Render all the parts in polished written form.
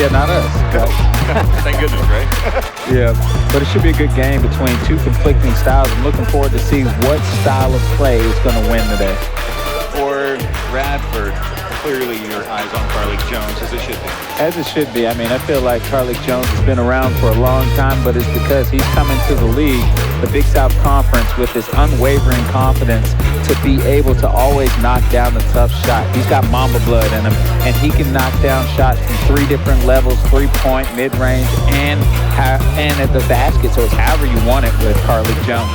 Yeah, not us. Thank goodness, right? Yeah, but it should be a good game between two conflicting styles. I'm looking forward to see what style of play is going to win today. For Radford, clearly your eyes on Carlik Jones, as it should be. As it should be. I mean, I feel like Carlik Jones has been around for a long time, but it's because he's coming to the league, the Big South Conference, with this unwavering confidence to be able to always knock down a tough shot. He's got Mamba blood in him, and he can knock down shots from 3 different levels, 3-point, mid-range, and at the basket. So it's however you want it with Carlik Jones.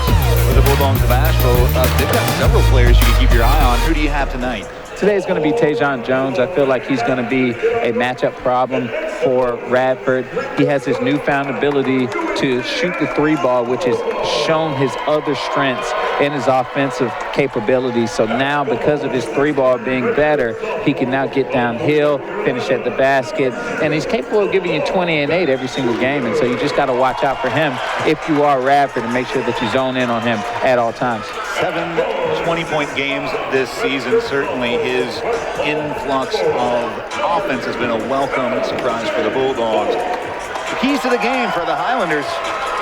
For the Bulldogs of Asheville, they've got several players you can keep your eye on. Who do you have tonight? Today is going to be Tajon Jones. I feel like he's going to be a matchup problem for Radford. He has his newfound ability to shoot the 3 ball, which has shown his other strengths in his offensive capabilities. So now, because of his 3 ball being better, he can now get downhill, finish at the basket, and he's capable of giving you 20 and 8 every single game. And so you just got to watch out for him if you are Radford and make sure that you zone in on him at all times. 7 20-point games this season. Certainly his influx of offense has been a welcome surprise for the Bulldogs. The keys to the game for the Highlanders: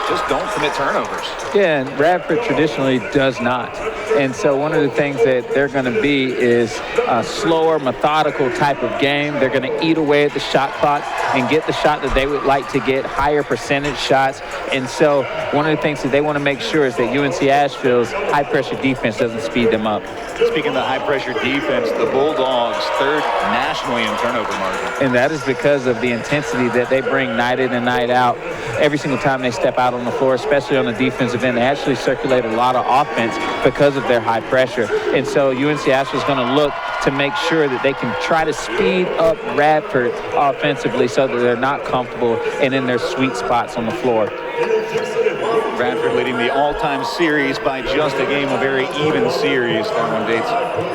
just don't commit turnovers. Yeah, and Radford traditionally does not. And so one of the things that they're going to be is a slower, methodical type of game. They're going to eat away at the shot clock and get the shot that they would like to get, higher percentage shots. And so one of the things that they want to make sure is that UNC Asheville's high-pressure defense doesn't speed them up. Speaking of the high-pressure defense, the Bulldogs 3rd nationally in turnover margin. And that is because of the intensity that they bring night in and night out. Every single time they step out on the floor, especially on the defensive end, they actually circulate a lot of offense because of their high pressure. And so UNC Asheville is going to look to make sure that they can try to speed up Radford offensively so that they're not comfortable and in their sweet spots on the floor. Radford leading the all-time series by just a game, a very even series. That one dates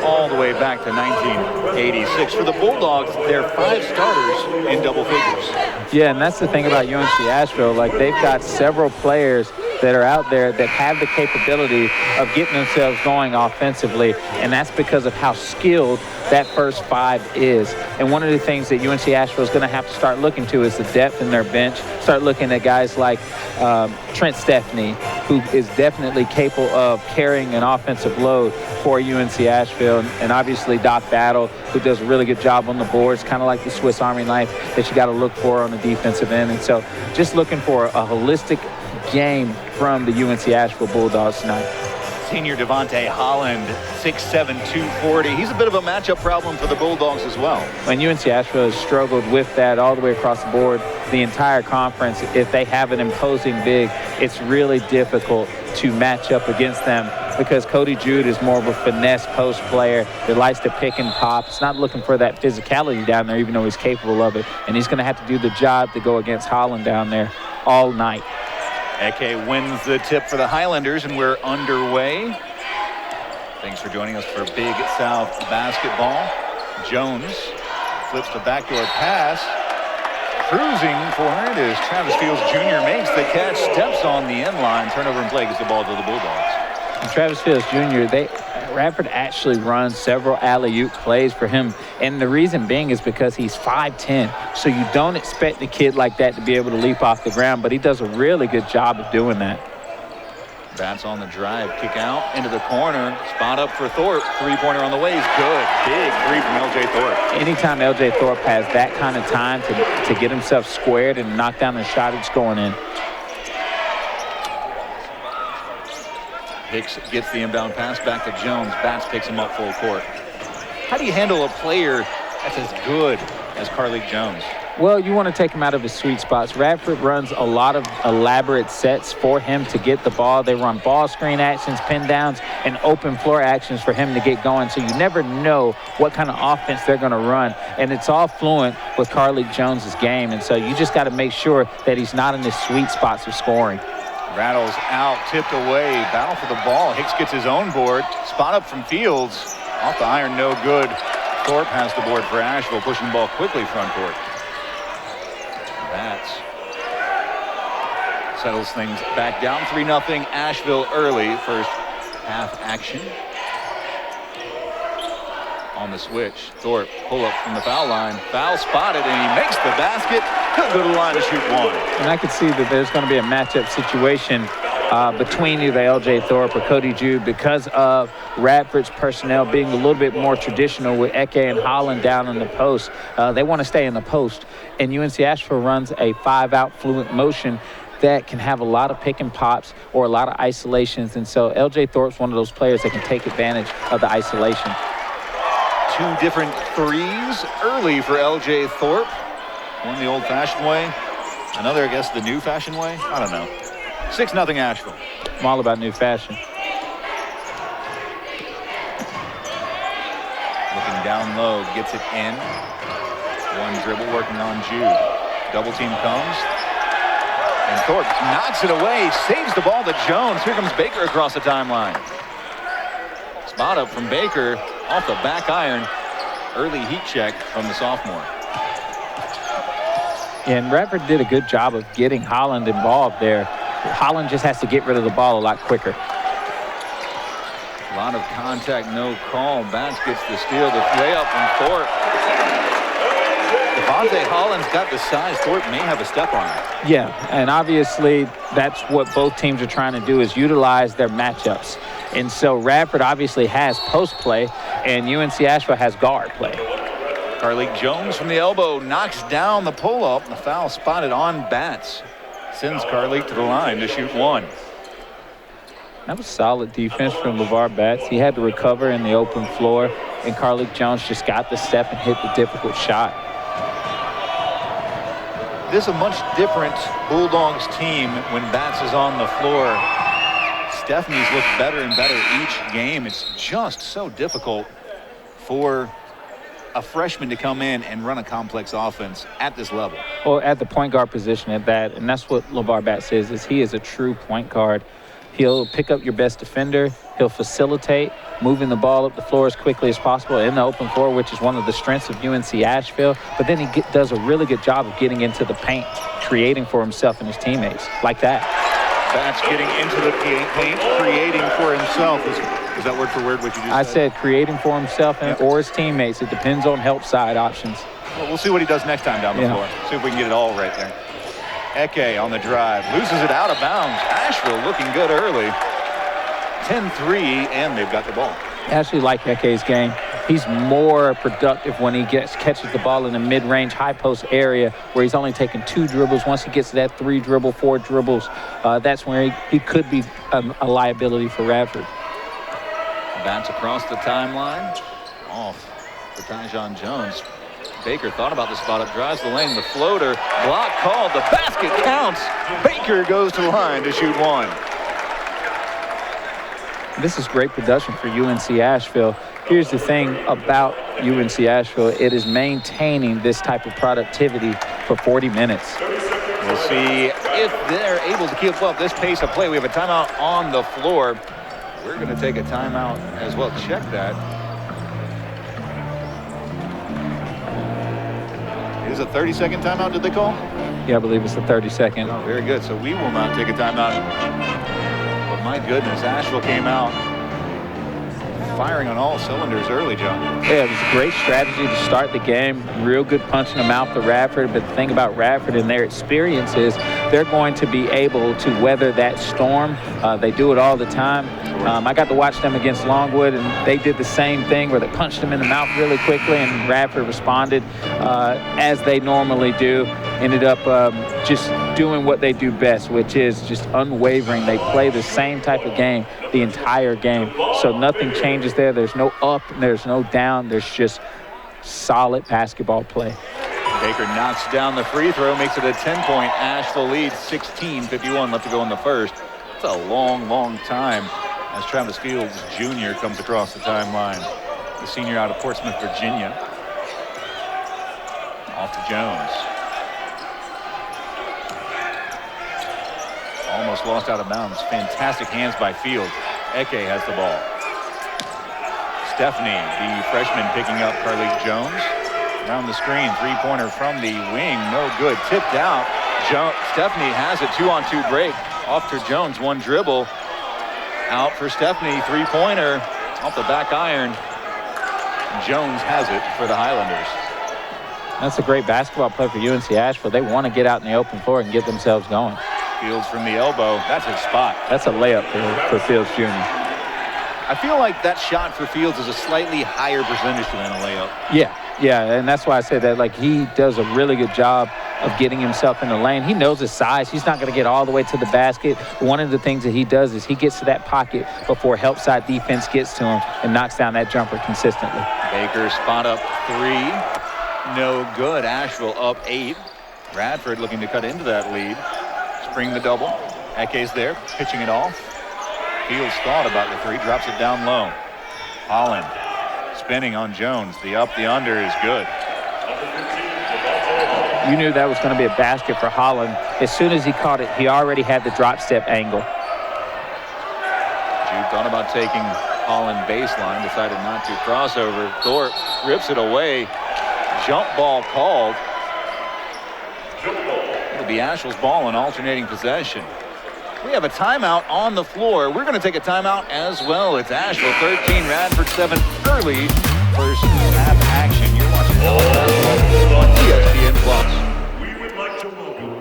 all the way back to 1986. For the Bulldogs, they're 5 starters in double figures. Yeah, and that's the thing about UNC Asheville. Like, they've got several players that are out there that have the capability of getting themselves going offensively, and that's because of how skilled that first 5 is. And one of the things that UNC Asheville is going to have to start looking to is the depth in their bench. Start looking at guys like Trent Stephanie, who is definitely capable of carrying an offensive load for UNC Asheville, and obviously Doc Battle, who does a really good job on the boards, kind of like the Swiss Army knife that you got to look for on the defensive end. And so just looking for a holistic game from the UNC Asheville Bulldogs tonight. Senior Devontae Holland, 6'7", 240. He's a bit of a matchup problem for the Bulldogs as well. And UNC Asheville has struggled with that all the way across the board, the entire conference. If they have an imposing big, it's really difficult to match up against them because Cody Jude is more of a finesse post player that likes to pick and pop. It's not looking for that physicality down there, even though he's capable of it. And he's going to have to do the job to go against Holland down there all night. Eke wins the tip for the Highlanders, and we're underway. Thanks for joining us for Big South basketball. Jones flips the backdoor pass. Cruising for it is Travis Fields Jr. makes the catch, steps on the end line. Turnover and play gives the ball to the Bulldogs. And Travis Fields Jr., Radford actually runs several alley-oop plays for him, and the reason being is because he's 5'10", so you don't expect a kid like that to be able to leap off the ground, but he does a really good job of doing that. Bats on the drive, kick out into the corner, spot up for Thorpe. 3-pointer on the way is good. Big 3 from L.J. Thorpe. Anytime L.J. Thorpe has that kind of time to get himself squared and knock down the shot, it's going in. Hicks gets the inbound pass back to Jones. Bats picks him up full court. How do you handle a player that's as good as Carlik Jones? Well, you want to take him out of his sweet spots. Radford runs a lot of elaborate sets for him to get the ball. They run ball screen actions, pin downs, and open floor actions for him to get going. So you never know what kind of offense they're going to run. And it's all fluent with Carlik Jones's game. And so you just got to make sure that he's not in his sweet spots of scoring. Rattles out, tipped away, battle for the ball. Hicks gets his own board. Spot up from Fields. Off the iron, no good. Thorpe has the board for Asheville, pushing the ball quickly front court. Bats settles things back down. 3-0 Asheville early. First half action. on the switch. Thorpe pull up from the foul line. Foul spotted, and he makes the basket. He'll go to the line to shoot one. And I could see that there's going to be a matchup situation between either L.J. Thorpe or Cody Jude because of Radford's personnel being a little bit more traditional with Eke and Holland down in the post. They want to stay in the post. And UNC Asheville runs a 5-out fluent motion that can have a lot of pick and pops or a lot of isolations. And so L.J. Thorpe's one of those players that can take advantage of the isolation. 2 different threes early for L.J. Thorpe. One the old-fashioned way. Another, I guess, the new-fashioned way. I don't know. 6-0 Asheville. I'm all about new fashion. Looking down low, gets it in. One dribble working on Jude. Double team comes. And Thorpe knocks it away, saves the ball to Jones. Here comes Baker across the timeline. Spot up from Baker off the back iron. Early heat check from the sophomore. And Radford did a good job of getting Holland involved there. Holland just has to get rid of the ball a lot quicker. A lot of contact, no call. Batts gets the steal, the layup from Thorpe. Devontae Holland's got the size. Thorpe may have a step on it. Yeah, and obviously that's what both teams are trying to do is utilize their matchups. And so Radford obviously has post play, and UNC Asheville has guard play. Carlik Jones from the elbow knocks down the pull-up. The foul spotted on Batts. Sends Carlik to the line to shoot one. That was solid defense from LeVar Batts. He had to recover in the open floor, and Carlik Jones just got the step and hit the difficult shot. This is a much different Bulldogs team when Batts is on the floor. Stephanie's looked better and better each game. It's just so difficult for a freshman to come in and run a complex offense at this level. Well, at the point guard position at that, and that's what LeVar Batts is he is a true point guard. He'll pick up your best defender. He'll facilitate, moving the ball up the floor as quickly as possible in the open floor, which is one of the strengths of UNC Asheville. But then he does a really good job of getting into the paint, creating for himself and his teammates, like that. Batts getting into the paint, creating for himself. Is that word for word what you just said? I said creating for himself or his teammates. It depends on help side options. Well, we'll see what he does next time down the floor. See if we can get it all right there. Eke on the drive, loses it out of bounds. Asheville looking good early. 10-3, and they've got the ball. I actually like Eke's game. He's more productive when he catches the ball in the mid-range, high-post area where he's only taking 2 dribbles. Once he gets to that 3 dribble, 4 dribbles, that's where he could be a liability for Radford. Batts across the timeline. Off for Tyjon Jones. Baker thought about the spot up, drives the lane, the floater, block called, the basket counts. Baker goes to the line to shoot one. This is great production for UNC Asheville. Here's the thing about UNC Asheville. It is maintaining this type of productivity for 40 minutes. We'll see if they're able to keep up this pace of play. We have a timeout on the floor. We're going to take a timeout as well. Check that. Is it a 30-second timeout, did they call? Yeah, I believe it's a 30-second. Oh, very good. So we will not take a timeout. But my goodness, Asheville came out firing on all cylinders early, John. Yeah, it was a great strategy to start the game. Real good punch in the mouth to Radford. But the thing about Radford and their experience is they're going to be able to weather that storm. They do it all the time. I got to watch them against Longwood, and they did the same thing where they punched them in the mouth really quickly, and Radford responded as they normally do. Ended up just doing what they do best, which is just unwavering. They play the same type of game the entire game. So nothing changes there. There's no up, there's no down. There's just solid basketball play. Baker knocks down the free throw, makes it a 10-point Asheville lead, 16:51 left to go in the first. It's a long, long time as Travis Fields Jr. comes across the timeline. The senior out of Portsmouth, Virginia. Off to Jones. Almost lost out of bounds. Fantastic hands by Field. Eke has the ball. Stephanie, the freshman, picking up Carlik Jones. Around the screen, three-pointer from the wing. No good. Tipped out. Stephanie has a 2-on-2 break. Off to Jones. One dribble. Out for Stephanie. Three-pointer. Off the back iron. Jones has it for the Highlanders. That's a great basketball play for UNC Asheville. They want to get out in the open floor and get themselves going. Fields from the elbow. That's his spot. That's a layup for Fields Jr. I feel like that shot for Fields is a slightly higher percentage than a layup. Yeah, and that's why I say that. Like, he does a really good job of getting himself in the lane. He knows his size. He's not going to get all the way to the basket. One of the things that he does is he gets to that pocket before help side defense gets to him and knocks down that jumper consistently. Baker spot up 3. No good. Asheville up 8. Radford looking to cut into that lead. Spring the double. Eke's there, pitching it off. Fields thought about the 3, drops it down low. Holland spinning on Jones. The up, the under is good. You knew that was going to be a basket for Holland. As soon as he caught it, he already had the drop step angle. Jude thought about taking Holland baseline, decided not to. Crossover. Thorpe rips it away. Jump ball called. It'll be Asheville's ball in alternating possession. We have a timeout on the floor. We're going to take a timeout as well. It's Asheville 13, Radford 7. Early first half action. You're watching basketball on ESPN Plus. We would like to welcome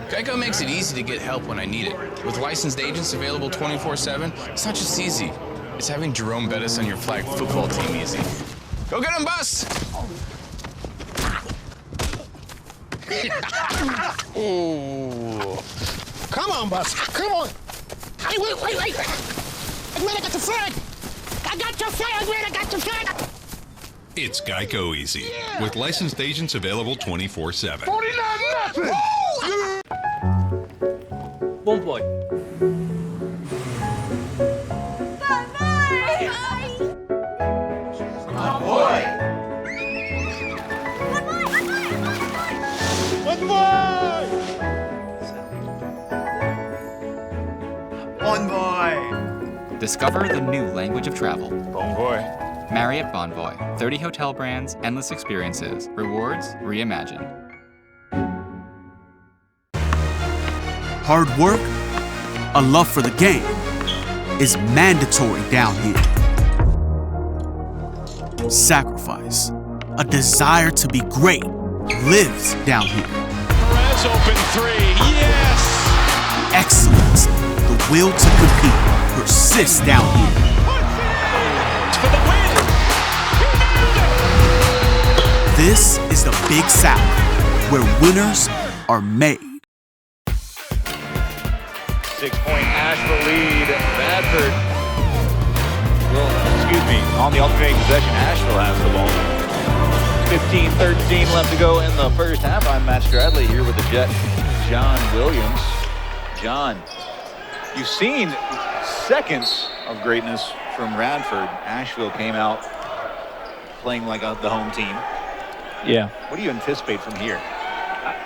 Geico makes it easy to get help when I need it. With licensed agents available 24/7, it's not just easy. It's having Jerome Bettis on your flag football team easy. Go get him, Bus! Ooh. Come on, Bus. Come on. Hey, wait. I'm glad I got the flag. I got your flag. I'm glad I got your flag. It's Geico Easy, with licensed agents available 24/7. 49 Bon boy. Discover the new language of travel. Bon voy. Marriott Bonvoy. 30 hotel brands, endless experiences. Rewards reimagined. Hard work, a love for the game, is mandatory down here. Sacrifice, a desire to be great, lives down here. Perez open 3. Yes! Excellence, the will to compete, persists down here. For the win! This is the Big South, where winners are made. 6-point Asheville lead. Radford on the alternating possession. Asheville has the ball. 15-13 left to go in the first half. I'm Matt Stradley here with the Jet, John Williams. John, you've seen seconds of greatness from Radford. Asheville came out playing like the home team. Yeah. What do you anticipate from here?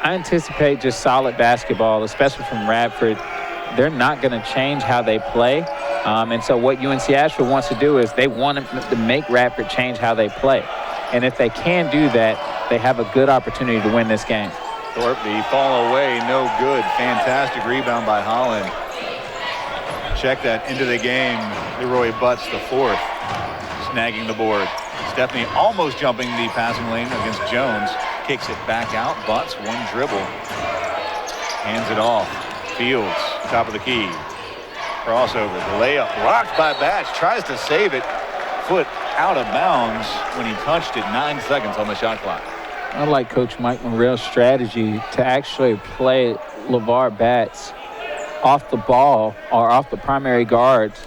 I anticipate just solid basketball, especially from Radford. They're not going to change how they play. And so what UNC Asheville wants to do is they want to make Radford change how they play. And if they can do that, they have a good opportunity to win this game. Thorpe, the fall away, no good. Fantastic rebound by Holland. Check that into the game. Leroy Butts, the 4th, snagging the board. Stephanie almost jumping the passing lane against Jones. Kicks it back out. Butts, one dribble. Hands it off. Fields, top of the key. Crossover, the layup, blocked by Batch. Tries to save it. Foot out of bounds when he touched it. 9 seconds on the shot clock. I like Coach Mike Morrell's strategy to actually play LeVar Batts off the ball or off the primary guards,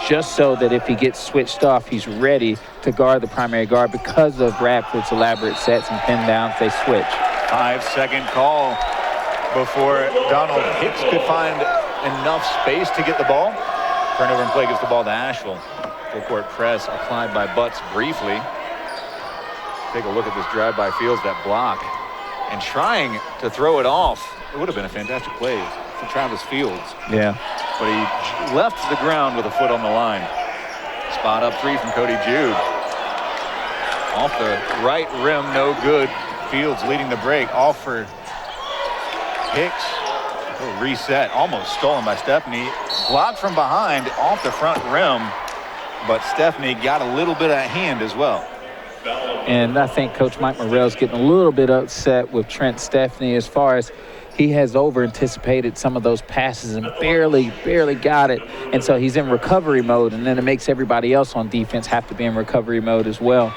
just so that if he gets switched off, he's ready to guard the primary guard. Because of Radford's elaborate sets and pin downs, they switch. 5-second call before Donald Hicks could find enough space to get the ball. Turnover and play gets the ball to Asheville. Full court press applied by Butts briefly. Take a look at this drive by Fields, that block, and trying to throw it off. It would have been a fantastic play for Travis Fields. Yeah. But he left the ground with a foot on the line. Spot up 3 from Cody Jude. Off the right rim, no good. Fields leading the break. Off for Hicks. A reset, almost stolen by Stephanie. Blocked from behind, off the front rim. But Stephanie got a little bit of hand as well. And I think Coach Mike Morrell's getting a little bit upset with Trent Stephanie as far as he has over-anticipated some of those passes and barely got it. And so he's in recovery mode, and then it makes everybody else on defense have to be in recovery mode as well.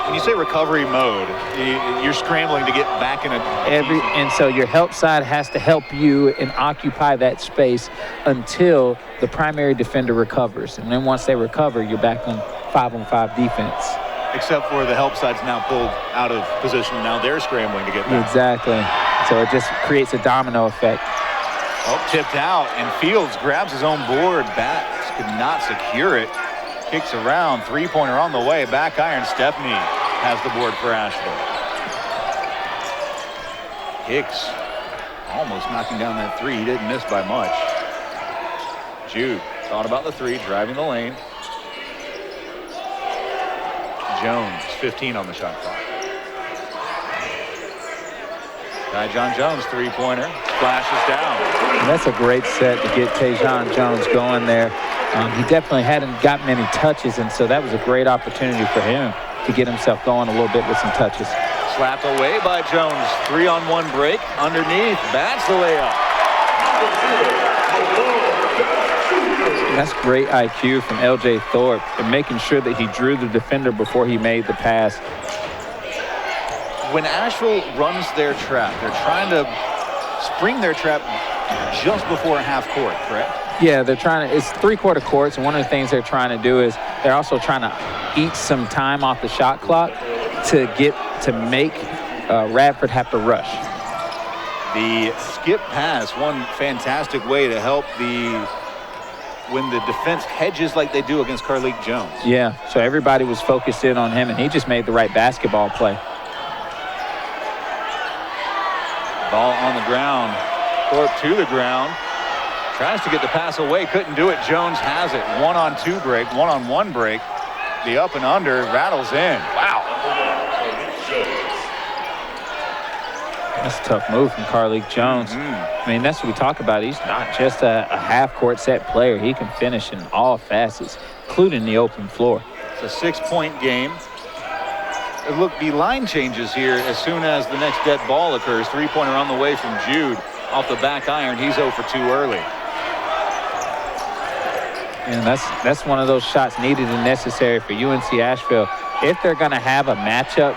When you say recovery mode, you're scrambling to get back in and so your help side has to help you and occupy that space until the primary defender recovers. And then once they recover, you're back on 5-on-5 defense. Except for the help side's now pulled out of position. Now they're scrambling to get back. Exactly. So it just creates a domino effect. Oh, tipped out, and Fields grabs his own board. Bats could not secure it. Kicks around, three-pointer on the way. Back iron, Stephanie has the board for Asheville. Hicks almost knocking down that three. He didn't miss by much. Jude thought about the three, driving the lane. Jones, 15 on the shot clock. Tyjon Jones, three-pointer, splashes down. And that's a great set to get Tyjon Jones going there. He definitely hadn't got many touches, and so that was a great opportunity for him to get himself going a little bit with some touches. Slapped away by Jones. 3-on-1 break underneath. Bats the layup. That's great IQ from L.J. Thorpe and making sure that he drew the defender before he made the pass. When Asheville runs their trap, they're trying to spring their trap just before half court, correct? Yeah, they're trying to, it's three-quarter courts, and one of the things they're trying to do is they're also trying to eat some time off the shot clock to make Radford have to rush. The skip pass, one fantastic way to help when the defense hedges like they do against Carleek Jones. Yeah, so everybody was focused in on him, and he just made the right basketball play. Ball on the ground. Thorpe to the ground. Tries to get the pass away, couldn't do it. Jones has it. 1-on-2 break, 1-on-1 break. The up and under rattles in. Wow. That's a tough move from Carleek Jones. I mean, that's what we talk about. He's not just a half-court set player. He can finish in all facets, including the open floor. It's a 6-point game. Look, the line changes here as soon as the next dead ball occurs. Three-pointer on the way from Jude. Off the back iron, he's 0 for 2 early. And that's one of those shots needed and necessary for UNC Asheville. If they're going to have a matchup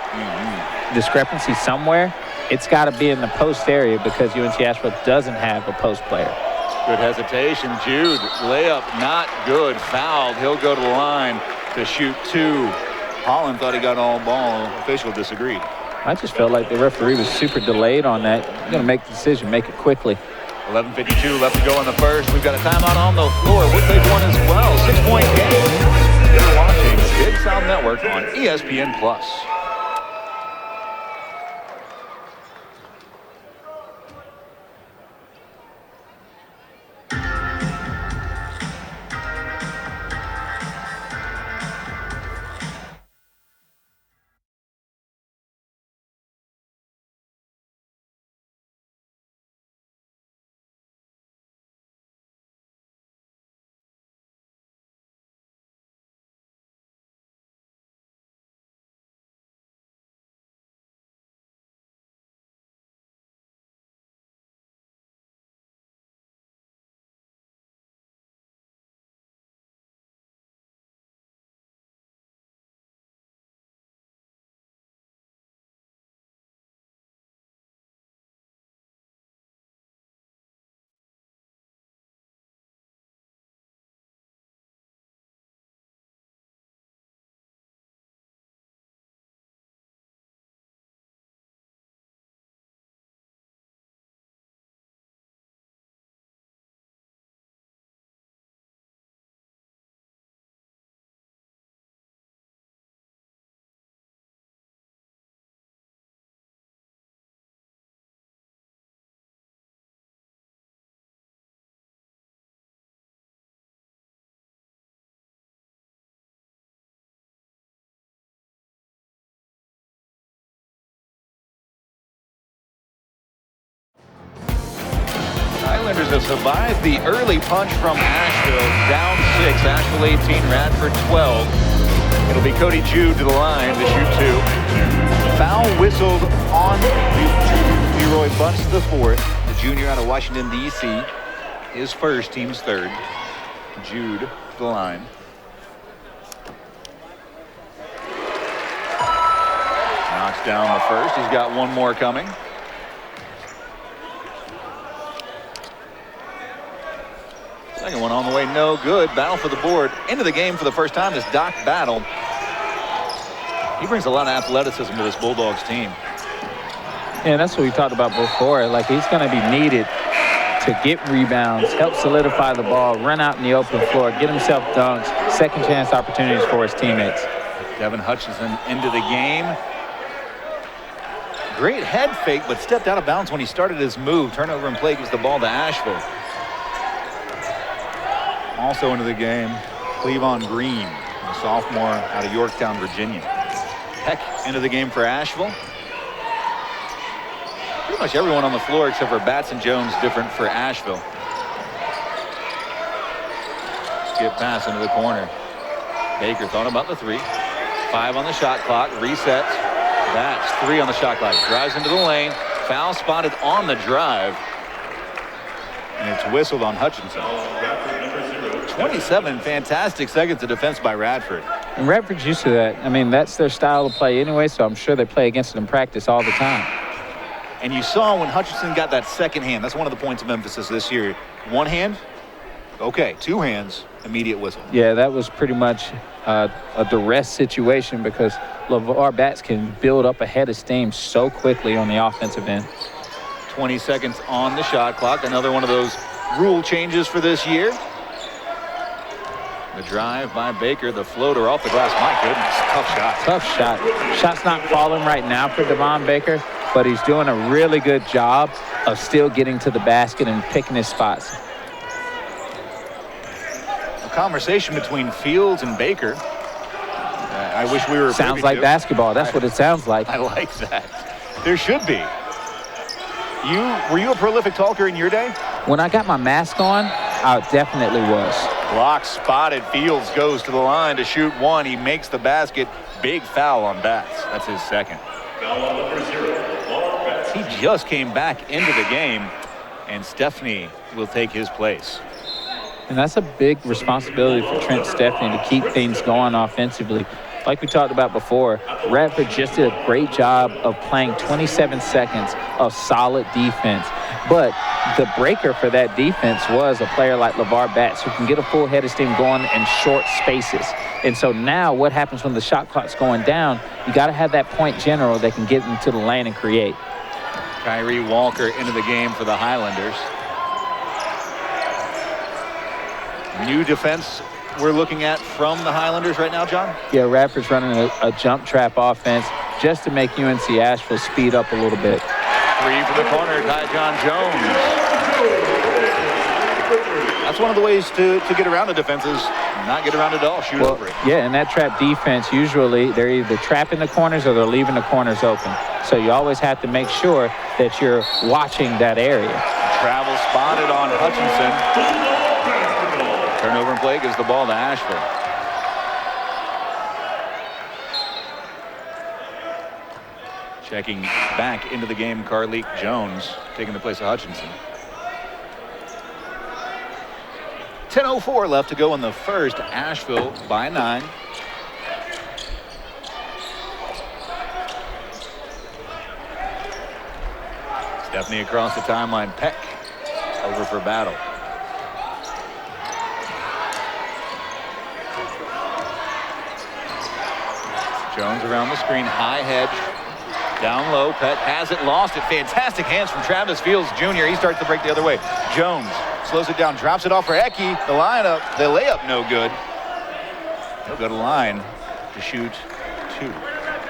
discrepancy somewhere, it's got to be in the post area because UNC Asheville doesn't have a post player. Good hesitation. Jude, layup not good. Fouled. He'll go to the line to shoot two. Holland thought he got all ball. Official disagreed. I just felt like the referee was super delayed on that. You're going to make the decision, make it quickly. 11:52 left to go in the first. We've got a timeout on the floor. We'll take one as well. 6-point game. You're watching Big South Network on ESPN+. Highlanders have survived the early punch from Asheville. Down 6, Asheville 18, Radford 12. It'll be Cody Jude to the line to shoot 2. Foul whistled on Leroy Bunce the fourth, the junior out of Washington, D.C. His first, team's third. Jude to the line. Knocks down the first. He's got one more coming. Second one on the way, no good. Battle for the board. Into the game for the first time is Doc Battle. He brings a lot of athleticism to this Bulldogs team. Yeah, that's what we talked about before. Like, he's going to be needed to get rebounds, help solidify the ball, run out in the open floor, get himself dunks, second chance opportunities for his teammates. Devin Hutchinson into the game. Great head fake, but stepped out of bounds when he started his move. Turnover and play gives the ball to Asheville. Also into the game, Cleavon Green, a sophomore out of Yorktown, Virginia. Peck into the game for Asheville. Pretty much everyone on the floor except for Batts and Jones different for Asheville. Skip pass into the corner. Baker thought about the 3. 5 on the shot clock. Resets. Batts 3 on the shot clock. Drives into the lane. Foul spotted on the drive. And it's whistled on Hutchinson. 27 fantastic seconds of defense by Radford. And Radford's used to that. I mean, that's their style of play anyway, so I'm sure they play against it in practice all the time. And you saw when Hutchinson got that second hand, that's one of the points of emphasis this year. One hand, okay. 2 hands, immediate whistle. Yeah, that was pretty much a duress situation because LeVar Batts can build up a head of steam so quickly on the offensive end. 20 seconds on the shot clock. Another one of those rule changes for this year. The drive by Baker, the floater off the glass. My goodness, tough shot. Tough shot. Shot's not falling right now for Devon Baker, but he's doing a really good job of still getting to the basket and picking his spots. A conversation between Fields and Baker. I wish we were. Sounds like basketball. That's what it sounds like. I like that. There should be. Were you a prolific talker in your day? When I got my mask on, I definitely was. Block spotted. Fields goes to the line to shoot 1. He makes the basket. Big foul on Batts. That's his second. He just came back into the game, and Stepney will take his place. And that's a big responsibility for Trent Stepney to keep things going offensively. Like we talked about before, Radford just did a great job of playing 27 seconds of solid defense. But the breaker for that defense was a player like LeVar Batts who can get a full head of steam going in short spaces. And so now what happens when the shot clock's going down, you got to have that point general that can get into the lane and create. Kyrie Walker into the game for the Highlanders. New defense we're looking at from the Highlanders right now, John? Yeah, Radford's running a jump trap offense just to make UNC Asheville speed up a little bit. 3 from the corner, John Jones. That's one of the ways to get around the defense is not get around it at all, shoot over it. Yeah, and that trap defense, usually they're either trapping the corners or they're leaving the corners open. So you always have to make sure that you're watching that area. Travel spotted on Hutchinson. Turnover and play gives the ball to Asheville. Checking back into the game, Carleek Jones taking the place of Hutchinson. 10:04 left to go in the first. Asheville by 9. Stepney across the timeline. Peck over for Battle. Jones around the screen, high hedge, down low. Peck has it, lost it. Fantastic hands from Travis Fields Jr. He starts to break the other way. Jones slows it down, drops it off for Hecky. The layup no good. He'll go to line to shoot 2.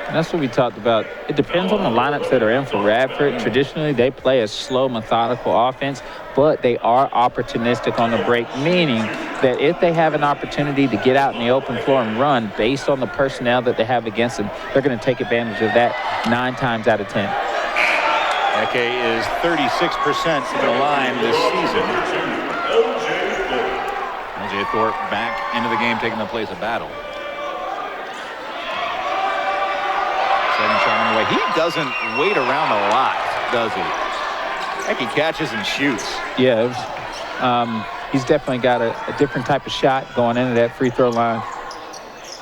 And that's what we talked about. It depends on the lineups that are in for Radford. Traditionally, they play a slow, methodical offense, but they are opportunistic on the break, meaning that if they have an opportunity to get out in the open floor and run based on the personnel that they have against them, they're going to take advantage of that 9 times out of 10. Eke is 36% from the line this season. LJ Thorpe back into the game, taking the place of Battle. way. He doesn't wait around a lot, does he? Heck, he catches and shoots. Yeah, he's definitely got a different type of shot going into that free throw line.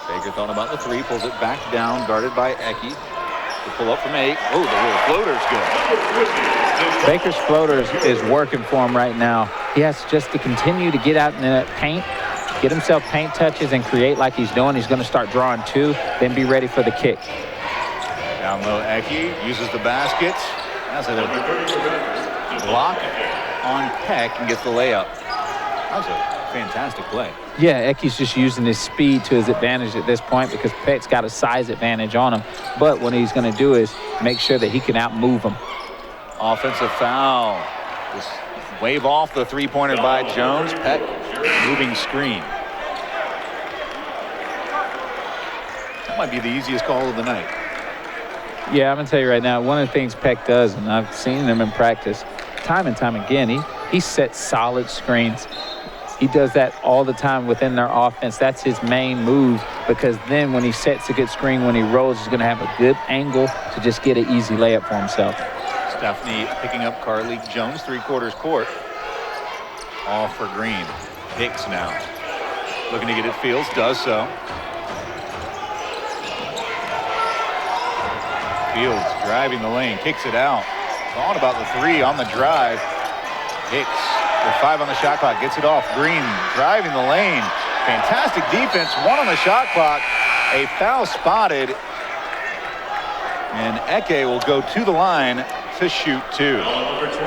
Baker thought about the three, pulls it back down, guarded by Eki. The pull up from 8. Oh, the little floater's good. Baker's floaters is working for him right now. He has just to continue to get out in that paint, get himself paint touches, and create like he's doing. He's going to start drawing 2, then be ready for the kick. Down low, Eki uses the basket. That's a block on Peck and gets the layup. That was a fantastic play. Yeah, Eki's just using his speed to his advantage at this point because Peck's got a size advantage on him. But what he's going to do is make sure that he can outmove him. Offensive foul. Just wave off the three-pointer by Jones. Peck moving screen. That might be the easiest call of the night. Yeah, I'm going to tell you right now, one of the things Peck does, and I've seen him in practice time and time again, he sets solid screens. He does that all the time within their offense. That's his main move because then when he sets a good screen, when he rolls, he's going to have a good angle to just get an easy layup for himself. Stephanie picking up Carly Jones, 3/4 court. All for Green. Hicks now. Looking to get it. Fields does so. Fields driving the lane, kicks it out. Thought about the 3 on the drive. Hicks with 5 on the shot clock, gets it off. Green driving the lane. Fantastic defense, 1 on the shot clock. A foul spotted. And Eke will go to the line to shoot 2.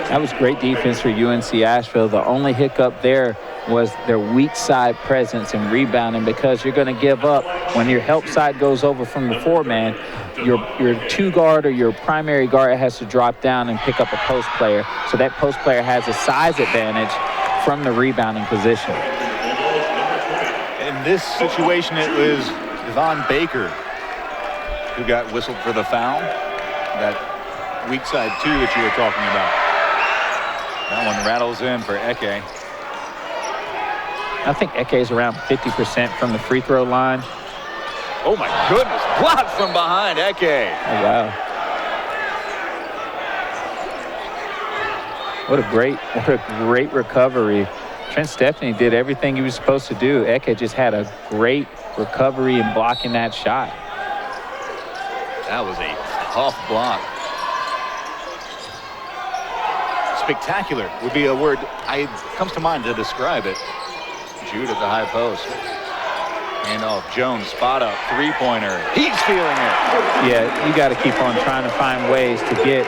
That was great defense for UNC Asheville. The only hiccup there was their weak side presence and rebounding because you're going to give up when your help side goes over from the 4-man. Your 2-guard or your primary guard has to drop down and pick up a post player. So that post player has a size advantage from the rebounding position. In this situation, it was Devon Baker who got whistled for the foul. That weak side 2 that you were talking about. That one rattles in for Eke. I think Eke is around 50% from the free throw line. Oh my goodness, blocked from behind Eke. Oh, wow. What a great recovery. Trent Stephanie did everything he was supposed to do. Eke just had a great recovery in blocking that shot. That was a tough block. Spectacular would be a word comes to mind to describe it. Jude at the high post. And Jones, spot up, 3-pointer. He's feeling it. Yeah, you got to keep on trying to find ways to get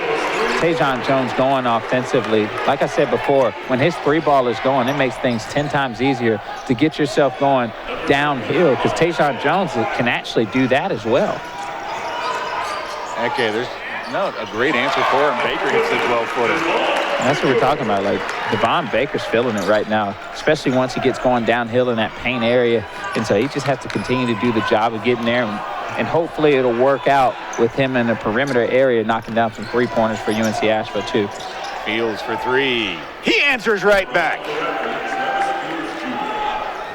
Tajon Jones going offensively. Like I said before, when his 3-ball is going, it makes things 10 times easier to get yourself going downhill because Tajon Jones can actually do that as well. Okay, there's a great answer for him. Baker hits the 12-footer. That's what we're talking about. Like, Devon Baker's feeling it right now, especially once he gets going downhill in that paint area. And so he just has to continue to do the job of getting there. And hopefully it'll work out with him in the perimeter area, knocking down some 3-pointers for UNC Asheville, too. Fields for 3. He answers right back.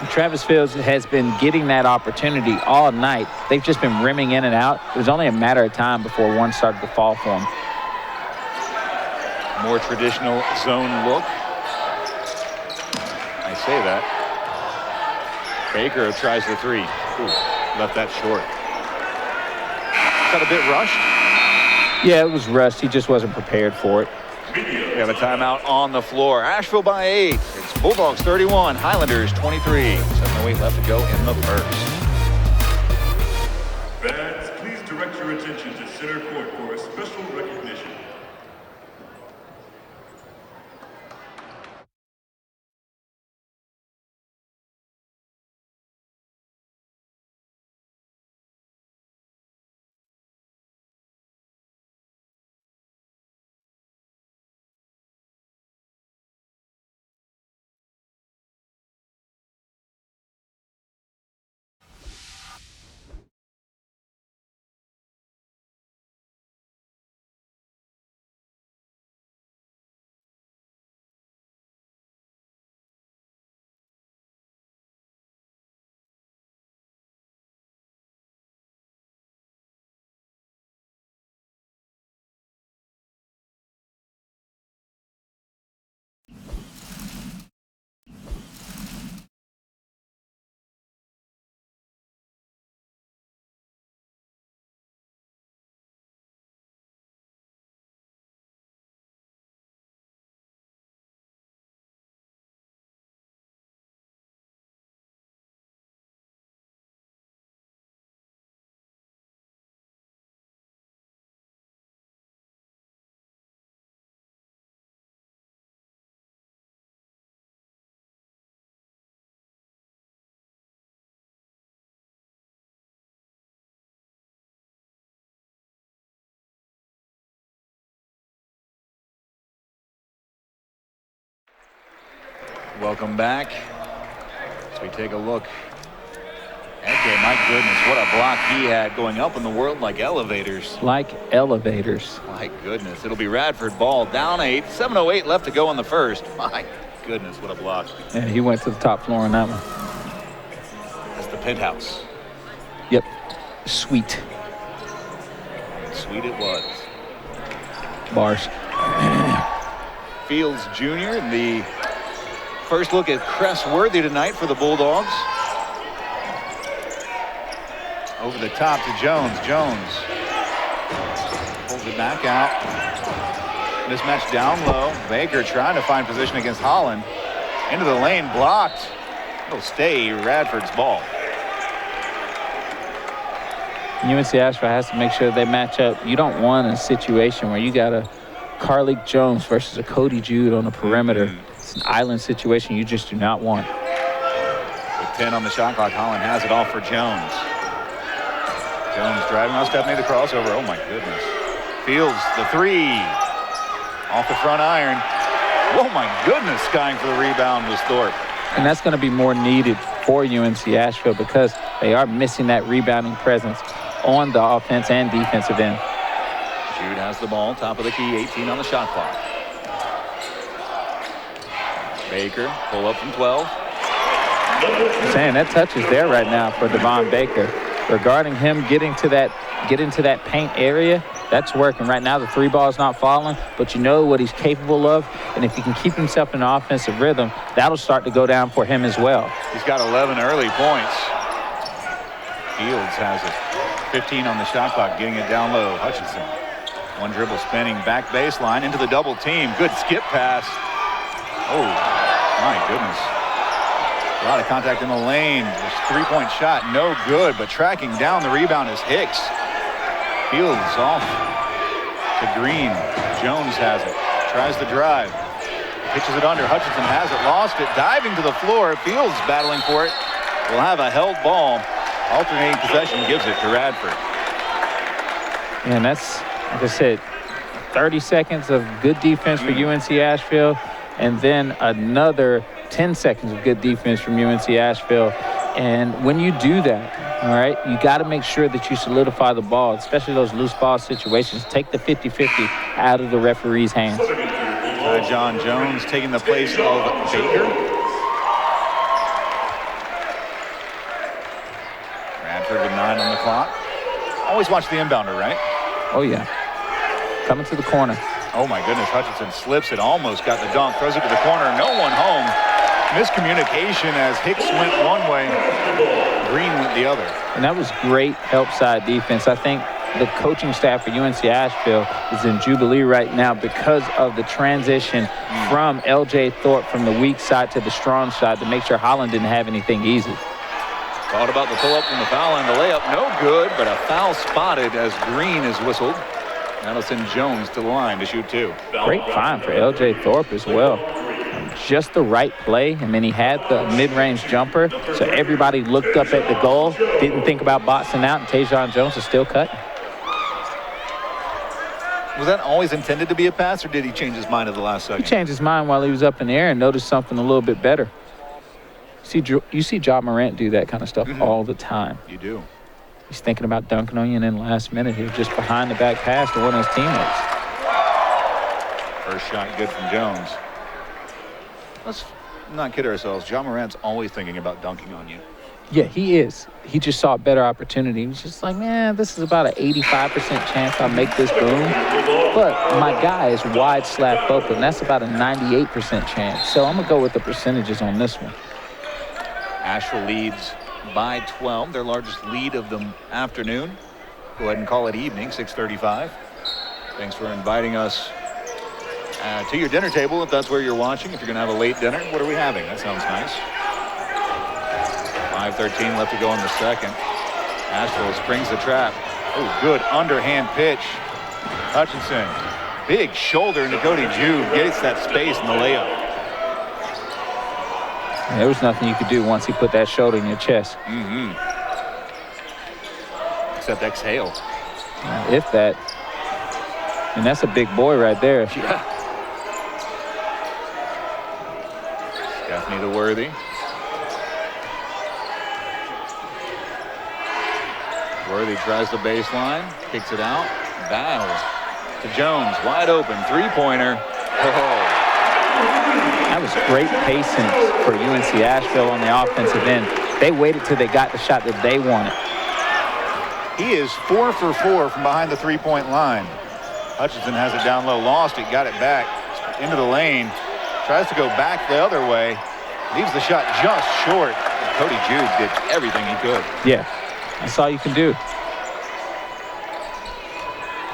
Travis Fields has been getting that opportunity all night. They've just been rimming in and out. It was only a matter of time before one started to fall for him. More traditional zone look. I say that. Baker tries the 3. Ooh, left that short. Got a bit rushed. Yeah, it was rushed. He just wasn't prepared for it. We have a timeout on the floor. Asheville by 8. It's Bulldogs 31, Highlanders 23. 7:08 left to go in the first. Fans, please direct your attention to center court for a special recognition. Welcome back. As we take a look. Okay, my goodness, what a block he had going up in the world like elevators. Like elevators. My goodness, it'll be Radford ball down 8. 7:08 left to go in the first. My goodness, what a block. Yeah, he went to the top floor on that one. That's the penthouse. Yep. Sweet. Sweet it was. Bars. Fields Jr. in the first look at Cressworthy tonight for the Bulldogs. Over the top to Jones. Jones pulls it back out. Mismatch down low. Baker trying to find position against Holland. Into the lane, blocked. It'll stay Radford's ball. UNC Asheville has to make sure they match up. You don't want a situation where you got a Carleek Jones versus a Cody Jude on the perimeter. It's an island situation you just do not want. With 10 on the shot clock, Holland has it off for Jones. Jones driving on Stephanie, the crossover. Oh my goodness. Fields the 3. Off the front iron. Oh my goodness, skying for the rebound was Thorpe. And that's going to be more needed for UNC Asheville because they are missing that rebounding presence on the offense and defensive end. Jude has the ball, top of the key, 18 on the shot clock. Baker, pull up from 12. I'm saying that touch is there right now for Devon Baker. Regarding him getting to that paint area, that's working. Right now the 3 ball is not falling, but you know what he's capable of, and if he can keep himself in an offensive rhythm, that'll start to go down for him as well. He's got 11 early points. Fields has it. 15 on the shot clock, getting it down low. Hutchinson. One dribble spinning back baseline into the double team. Good skip pass. Oh, my goodness. A lot of contact in the lane. This 3-point shot, no good, but tracking down the rebound is Hicks. Fields off to Green. Jones has it. Tries the drive. Pitches it under. Hutchinson has it. Lost it. Diving to the floor. Fields battling for it. Will have a held ball. Alternating possession gives it to Radford. And that's, like I said, 30 seconds of good defense for UNC Asheville, and then another 10 seconds of good defense from UNC Asheville. And when you do that, all right, you got to make sure that you solidify the ball, especially those loose ball situations. Take the 50-50 out of the referee's hands. John Jones taking the place of Baker. Radford with 9 on the clock. Always watch the inbounder, right? Oh, yeah. Coming to the corner. Oh, my goodness. Hutchinson slips it. Almost got the dunk. Throws it to the corner. No one home. Miscommunication as Hicks went one way. Green went the other. And that was great help side defense. I think the coaching staff for UNC Asheville is in jubilee right now because of the transition from L.J. Thorpe from the weak side to the strong side to make sure Holland didn't have anything easy. Thought about the pull-up from the foul and the layup. No good, but a foul spotted as Green is whistled. That'll send Jones to the line to shoot 2. Great find for L.J. Thorpe as well. Just the right play. I mean, he had the mid-range jumper, so everybody looked up at the goal, didn't think about boxing out, and Tajon Jones is still cutting. Was that always intended to be a pass, or did he change his mind at the last second? He changed his mind while he was up in the air and noticed something a little bit better. You see Ja Morant do that kind of stuff all the time. You do. He's thinking about dunking on you, and then last minute he was just behind the back pass to one of his teammates. First shot good from Jones. Let's not kid ourselves. Ja Morant's always thinking about dunking on you. Yeah, he is. He just saw a better opportunity. He was just like, man, this is about an 85% chance I'll make this boom. But my guy is wide slap open. And that's about a 98% chance. So I'm going to go with the percentages on this one. Asheville leads by 12, their largest lead of the afternoon. Go ahead and call it evening, 6:35. Thanks for inviting us to your dinner table if that's where you're watching. If you're going to have a late dinner, what are we having? That sounds nice. 5:13 left to go in the second. Asheville springs the trap. Oh, good underhand pitch. Hutchinson, big shoulder into Cody Jude, gets that space in the layup. There was nothing you could do once he put that shoulder in your chest. Except exhale. If that. And that's a big boy right there. Yeah. Stepney to Worthy. Worthy tries the baseline, kicks it out, battle to Jones, wide open, three-pointer. Oh. That was great patience for UNC Asheville on the offensive end. They waited till they got the shot that they wanted. He is 4 for 4 from behind the three-point line. Hutchinson has it down low, lost it, got it back into the lane, tries to go back the other way, leaves the shot just short. Cody Jude did everything he could. Yeah. That's all you can do.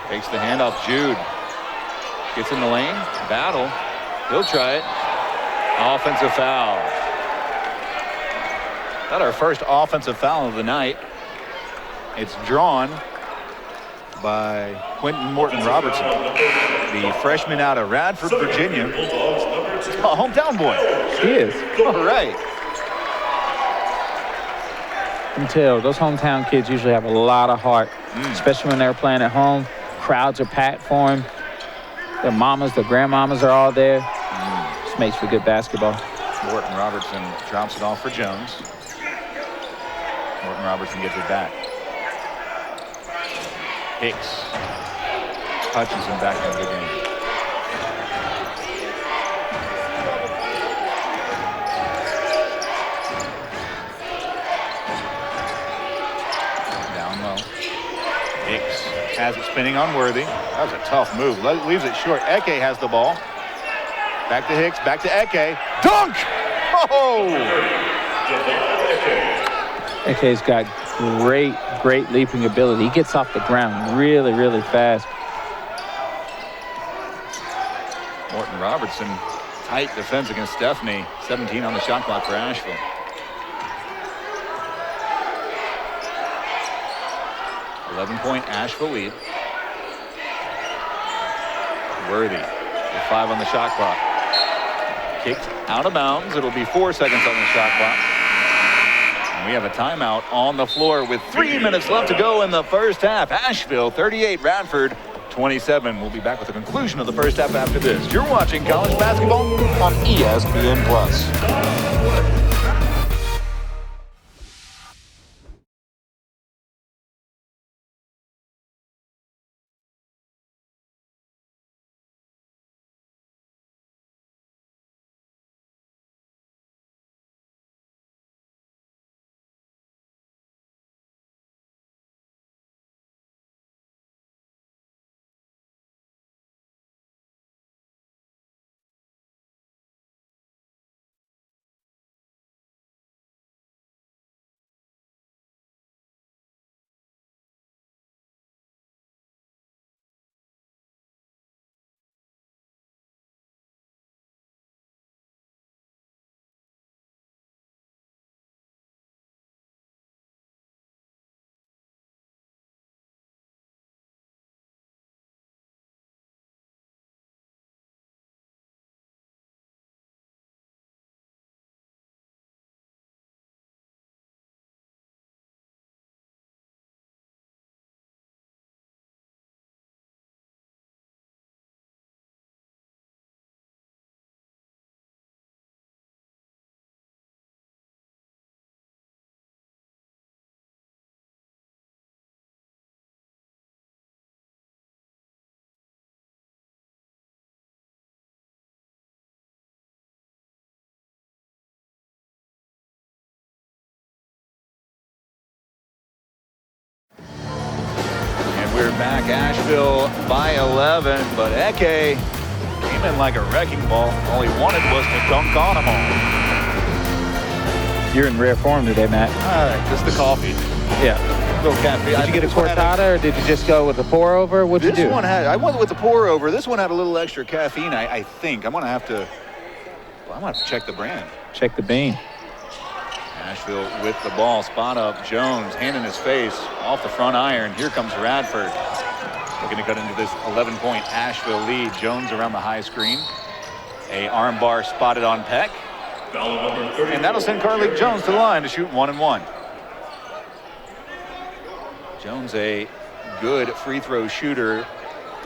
Takes the handoff. Jude gets in the lane. Battle. He'll try it. Offensive foul. That's our first offensive foul of the night. It's drawn by Quentin Morton Robertson, the freshman out of Radford, Virginia. A hometown boy. He is. All right. You can tell those hometown kids usually have a lot of heart, especially when they're playing at home. Crowds are packed for them. Their mamas, their grandmamas are all there. Just makes for good basketball. Morton Robertson drops it off for Jones. Morton Robertson gets it back. Hicks. Hutchinson back into the game. Hicks has it spinning on Worthy. That was a tough move. Leaves it short. Eke has the ball. Back to Hicks. Back to Eke. Dunk! Oh! Eke's got great leaping ability. He gets off the ground really, really fast. Morton Robertson, tight defense against Stepney. 17 on the shot clock for Asheville. Point Asheville lead. Worthy with 5 on the shot clock. Kicked out of bounds. It'll be 4 seconds on the shot clock. And we have a timeout on the floor with 3 minutes left to go in the first half. Asheville 38, Radford 27. We'll be back with the conclusion of the first half after this. You're watching college basketball on ESPN+. We're back, Asheville by 11, but Eke came in like a wrecking ball. All he wanted was to dunk on them all. You're in rare form today, Matt. Just the coffee. Yeah. A little caffeine. Did you get a cortada or did you just go with the pour over? What'd you do? This one had, I went with the pour over. This one had a little extra caffeine, I think. I'm gonna have to check the brand. Check the bean. Asheville with the ball, spot up. Jones, hand in his face, off the front iron. Here comes Radford. Looking to cut into this 11-point Asheville lead. Jones around the high screen. A arm bar spotted on Peck. And that'll send Carlik Jones to the line to shoot 1-1. Jones, a good free throw shooter.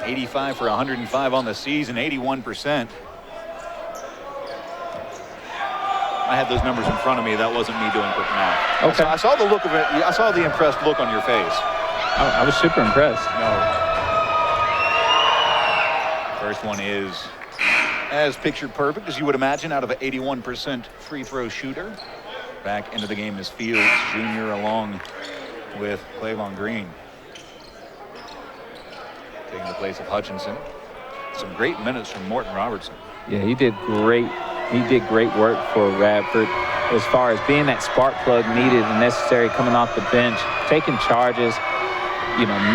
85 for 105 on the season, 81%. I had those numbers in front of me. That wasn't me doing quick math. Okay. I saw the look of it. I saw the impressed look on your face. I was super impressed. No. First one is as pictured perfect as you would imagine out of an 81% free throw shooter. Back into the game is Fields Jr. along with Clavon Green. Taking the place of Hutchinson. Some great minutes from Morton Robertson. Yeah, he did great. He did great work for Radford as far as being that spark plug needed and necessary coming off the bench, taking charges,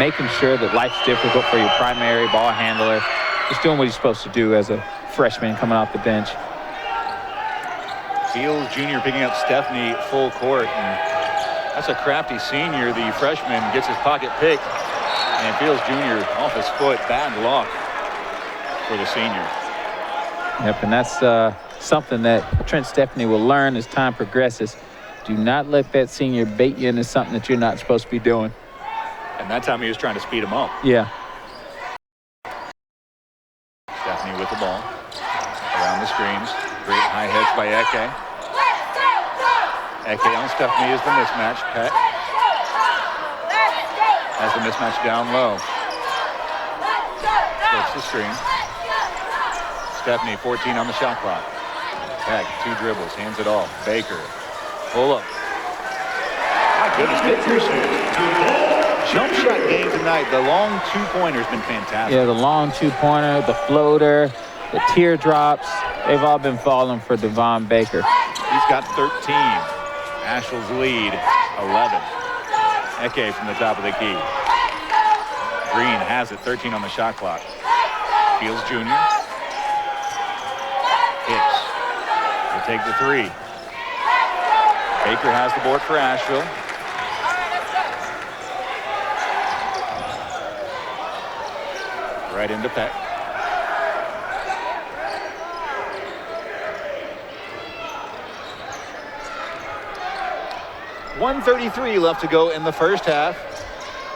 making sure that life's difficult for your primary ball handler, just doing what he's supposed to do as a freshman coming off the bench. Fields Jr. picking up Stephanie full court, and that's a crafty senior. The freshman gets his pocket picked, and Fields Jr. off his foot. Bad luck for the senior. Yep, and that's something that Trent Stephanie will learn as time progresses. Do not let that senior bait you into something that you're not supposed to be doing. And that time he was trying to speed him up. Yeah. Stephanie with the ball. Around the screens. Great high hedge by Eke. Eke on Stephanie is the mismatch. Peck has the mismatch down low. Flips the screen. Stephanie, 14 on the shot clock. Peck, 2 dribbles, hands it off. Baker, pull up. My goodness, Baker's jump shot game tonight. The long 2-pointer's been fantastic. Yeah, the long 2-pointer, the floater, the teardrops, they've all been falling for Devon Baker. He's got 13. Asheville's lead, 11. Eke from the top of the key. Green has it, 13 on the shot clock. Fields Jr. Hicks will take the 3. Baker has the board for Asheville. Right into Peck. .133 left to go in the first half.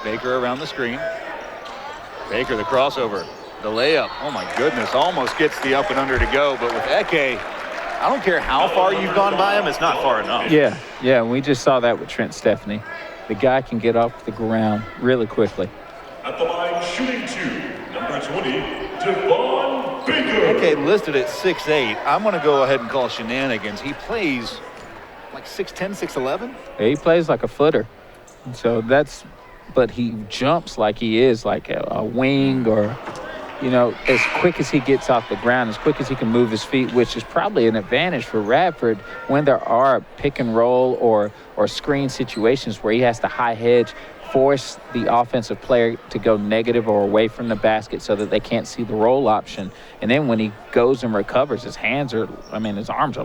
Baker around the screen. Baker the crossover. The layup. Oh my goodness. Almost gets the up and under to go. But with Eke, I don't care how far you've gone by him, it's not far enough. Yeah, we just saw that with Trent Stephanie. The guy can get off the ground really quickly. At the line, shooting 2, number 20, Devon Baker. Eke listed at 6'8". I'm going to go ahead and call shenanigans. He plays like 6'10", 6'11". Yeah, he plays like a footer. So but he jumps like he is like a wing or, as quick as he gets off the ground, as quick as he can move his feet, which is probably an advantage for Radford when there are pick and roll or screen situations where he has to high hedge, force the offensive player to go negative or away from the basket so that they can't see the roll option. And then when he goes and recovers, his arms are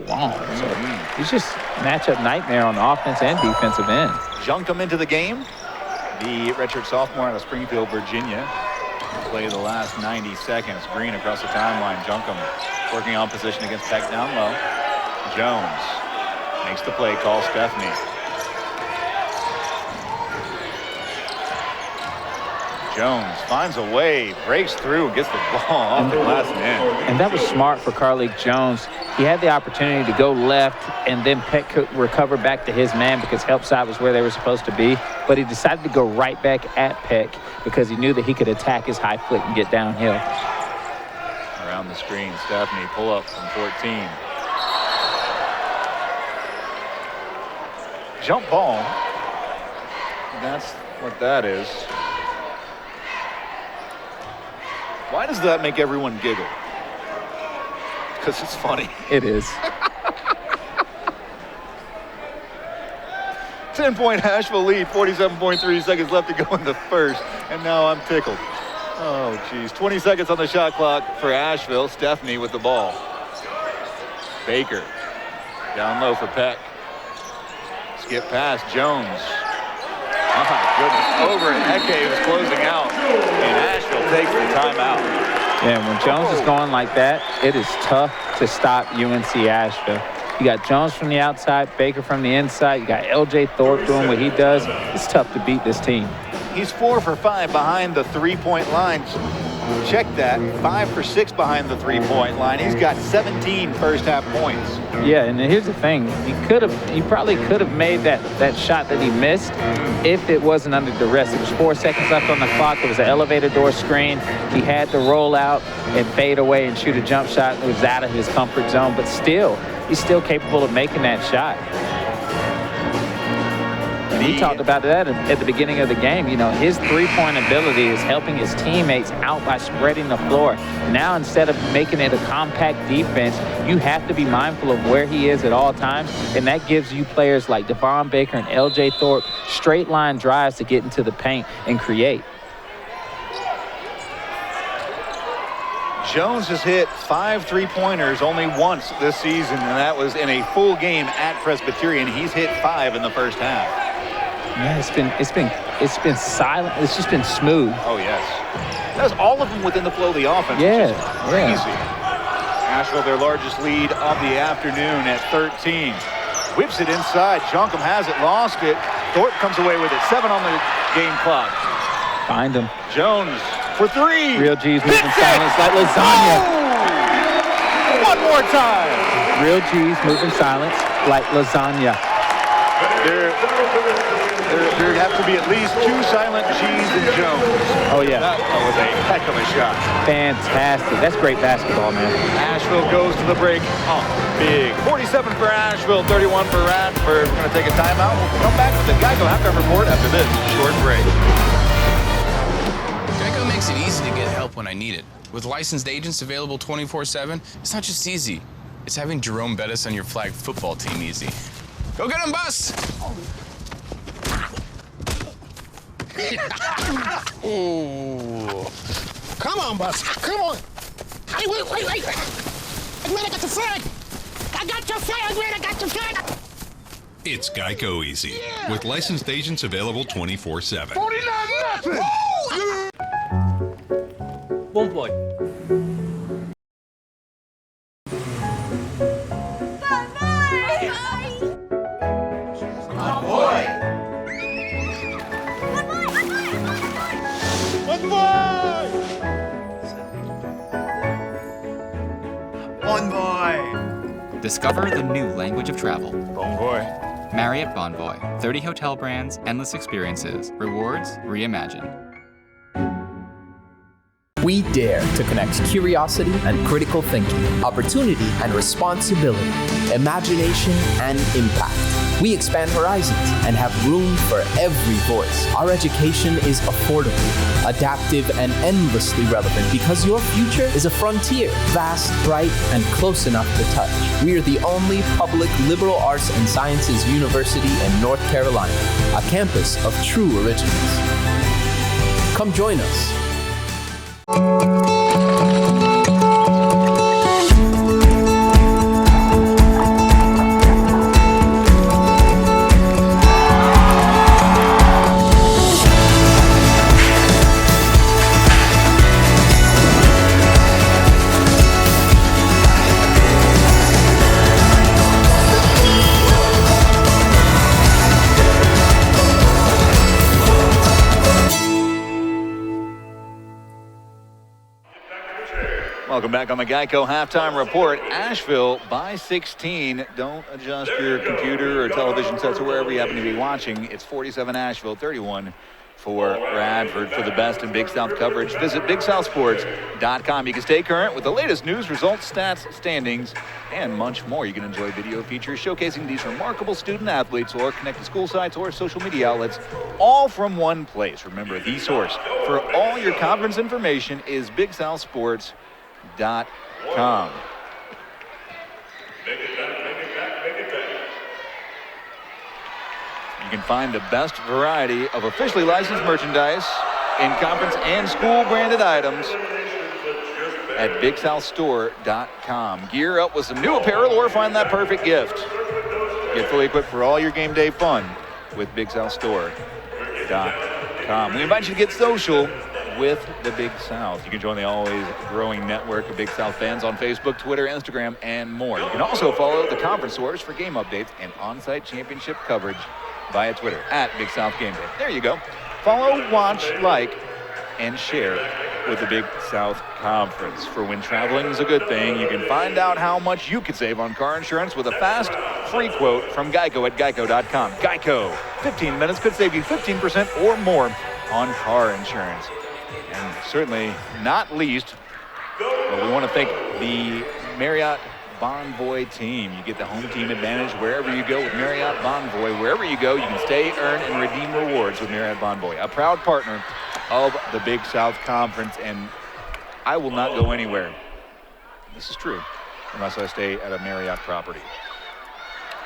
long. So he's just matchup nightmare on the offense and defensive end. Junked him into the game. The redshirt sophomore out of Springfield, Virginia. Play the last 90 seconds. Green across the timeline. Junkum working on position against Peck down low. Jones makes the play call. Stephanie. Jones finds a way, breaks through, and gets the ball off the glass and in. And that was smart for Carleek Jones. He had the opportunity to go left, and then Peck could recover back to his man because help side was where they were supposed to be. But he decided to go right back at Peck because he knew that he could attack his high foot and get downhill. Around the screen, Stephanie pull up from 14. Jump ball. That's what that is. Why does that make everyone giggle? Because it's funny. It is. 10-point Asheville lead, 47.3 seconds left to go in the first. And now I'm tickled. Oh, geez. 20 seconds on the shot clock for Asheville. Stephanie with the ball. Baker down low for Peck. Skip pass, Jones. Oh, my goodness. Over and Eke was closing out. And Asheville takes the timeout. Yeah, when Jones is going like that, it is tough to stop UNC Asheville. You got Jones from the outside, Baker from the inside. You got L.J. Thorpe doing what he does. It's tough to beat this team. He's 4 for 5 behind the 3-point line. Check that, 5 for 6 behind the three-point line. He's got 17 first-half points. Yeah, and here's the thing. He probably could have made that shot that he missed if it wasn't under duress. It was 4 seconds left on the clock. There was an elevator door screen. He had to roll out and fade away and shoot a jump shot. It was out of his comfort zone, but still, he's still capable of making that shot. And he talked about that at the beginning of the game. You know, his three-point ability is helping his teammates out by spreading the floor. Now, instead of making it a compact defense, you have to be mindful of where he is at all times, and that gives you players like Devon Baker and L.J. Thorpe straight line drives to get into the paint and create. Jones has hit 5 three-pointers only once this season, and that was in a full game at Presbyterian. He's hit 5 in the first half. Yeah, it's been silent. It's just been smooth. Oh yes, that's all of them within the flow of the offense. Yeah, crazy. Asheville, their largest lead of the afternoon at 13. Whips it inside. Jonkum has it, lost it. Thorpe comes away with it. 7 on the game clock. Find him. Jones for 3. Real G's moving silence like lasagna. One more time. Real G's moving silence like lasagna. There'd have to be at least 2 silent G's in Jones. Oh, yeah. That was a heck of a shot. Fantastic. That's great basketball, man. Asheville goes to the break. Oh, big. 47 for Asheville, 31 for Radford. We're going to take a timeout. We'll come back with the Geico halftime report after this short break. Geico makes it easy to get help when I need it. With licensed agents available 24/7, it's not just easy. It's having Jerome Bettis on your flag football team easy. Go get him, Bus! Ooh. Come on, Bus. Come on. Hey, wait. I'm gonna get the flag. I got your flag, man. I got your flag. It's Geico Easy, with licensed agents available 24/7. 49-0. One boy. Discover the new language of travel. Bonvoy. Marriott Bonvoy. 30 hotel brands, endless experiences, rewards reimagined. We dare to connect curiosity and critical thinking, opportunity and responsibility, imagination and impact. We expand horizons and have room for every voice. Our education is affordable, adaptive, and endlessly relevant because your future is a frontier, vast, bright, and close enough to touch. We are the only public liberal arts and sciences university in North Carolina, a campus of true originals. Come join us. Welcome back on the Geico halftime report. Asheville by 16. Don't adjust your computer or television sets or wherever you happen to be watching. It's 47 Asheville, 31 for Radford. For the best in Big South coverage, visit BigSouthSports.com. You can stay current with the latest news, results, stats, standings, and much more. You can enjoy video features showcasing these remarkable student athletes or connect to school sites or social media outlets, all from one place. Remember, the source for all your conference information is BigSouthSports.com. You can find the best variety of officially licensed merchandise in conference and school branded items at BigSouthStore.com. Gear up with some new apparel or find that perfect gift. Get fully equipped for all your game day fun with BigSouthStore.com. We invite you to get social with the Big South. You can join the always growing network of Big South fans on Facebook, Twitter, Instagram, and more. You can also follow the conference source for game updates and on-site championship coverage via Twitter at Big South Game Day. There you go. Follow, watch, like, and share with the Big South Conference. For when traveling is a good thing, you can find out how much you could save on car insurance with a fast, free quote from Geico at geico.com. Geico, 15 minutes could save you 15% or more on car insurance. And certainly not least, but we want to thank the Marriott Bonvoy team. You get the home team advantage wherever you go with Marriott Bonvoy. Wherever you go, you can stay, earn, and redeem rewards with Marriott Bonvoy, a proud partner of the Big South Conference. And I will not go anywhere, this is true, unless I stay at a Marriott property.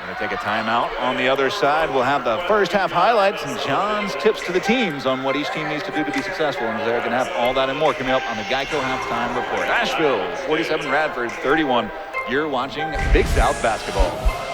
Going to take a timeout. On the other side, we'll have the first half highlights and John's tips to the teams on what each team needs to do to be successful. And they're going to have all that and more coming up on the Geico Halftime Report. Asheville, 47, Radford, 31. You're watching Big South basketball.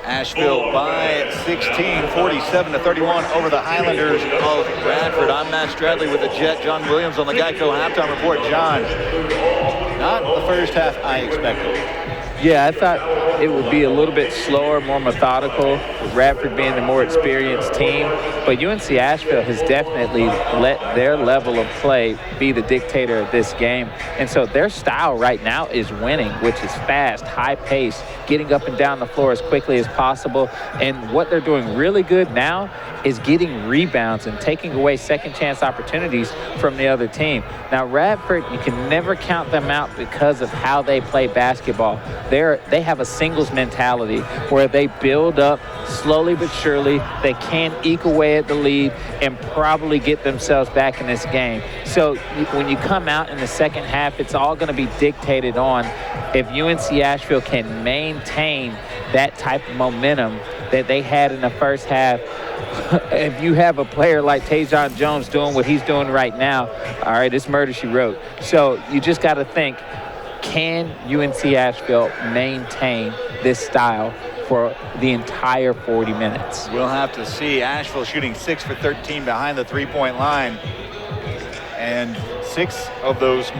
Asheville by 16, 47-31 over the Highlanders of Radford. I'm Matt Stradley with the Jet. John Williams on the Geico Halftime Report. John, not the first half I expected. Yeah, I thought it would be a little bit slower, more methodical, with Radford being the more experienced team. But UNC Asheville has definitely let their level of play be the dictator of this game. And so their style right now is winning, which is fast, high pace, getting up and down the floor as quickly as possible. And what they're doing really good now is getting rebounds and taking away second chance opportunities from the other team. Now, Radford, you can never count them out because of how they play basketball. They have a singles mentality where they build up slowly but surely. They can eke away at the lead and probably get themselves back in this game. So when you come out in the second half, it's all going to be dictated on if UNC Asheville can maintain that type of momentum that they had in the first half. If you have a player like Tajon Jones doing what he's doing right now, all right, it's murder she wrote. So you just got to think, can UNC Asheville maintain this style for the entire 40 minutes? We'll have to see. Asheville shooting 6 for 13 behind the three-point line. And six of those 6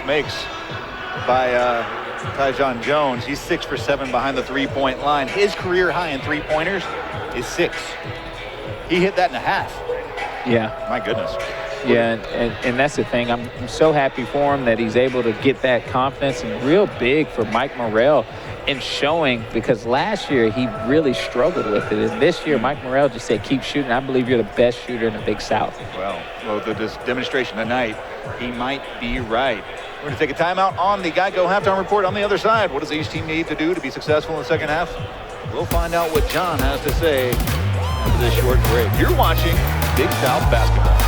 makes by Tajon Jones. He's 6 for 7 behind the three-point line. His career high in three-pointers is 6. He hit that in a half. Yeah. My goodness. Yeah, and that's the thing. I'm so happy for him that he's able to get that confidence, and real big for Mike Morrell in showing, because last year he really struggled with it. And this year, Mike Morrell just said, keep shooting. I believe you're the best shooter in the Big South. Well, this demonstration tonight, he might be right. We're going to take a timeout on the Geico Halftime Report. On the other side, what does each team need to do to be successful in the second half? We'll find out what John has to say after this short break. You're watching Big South Basketball.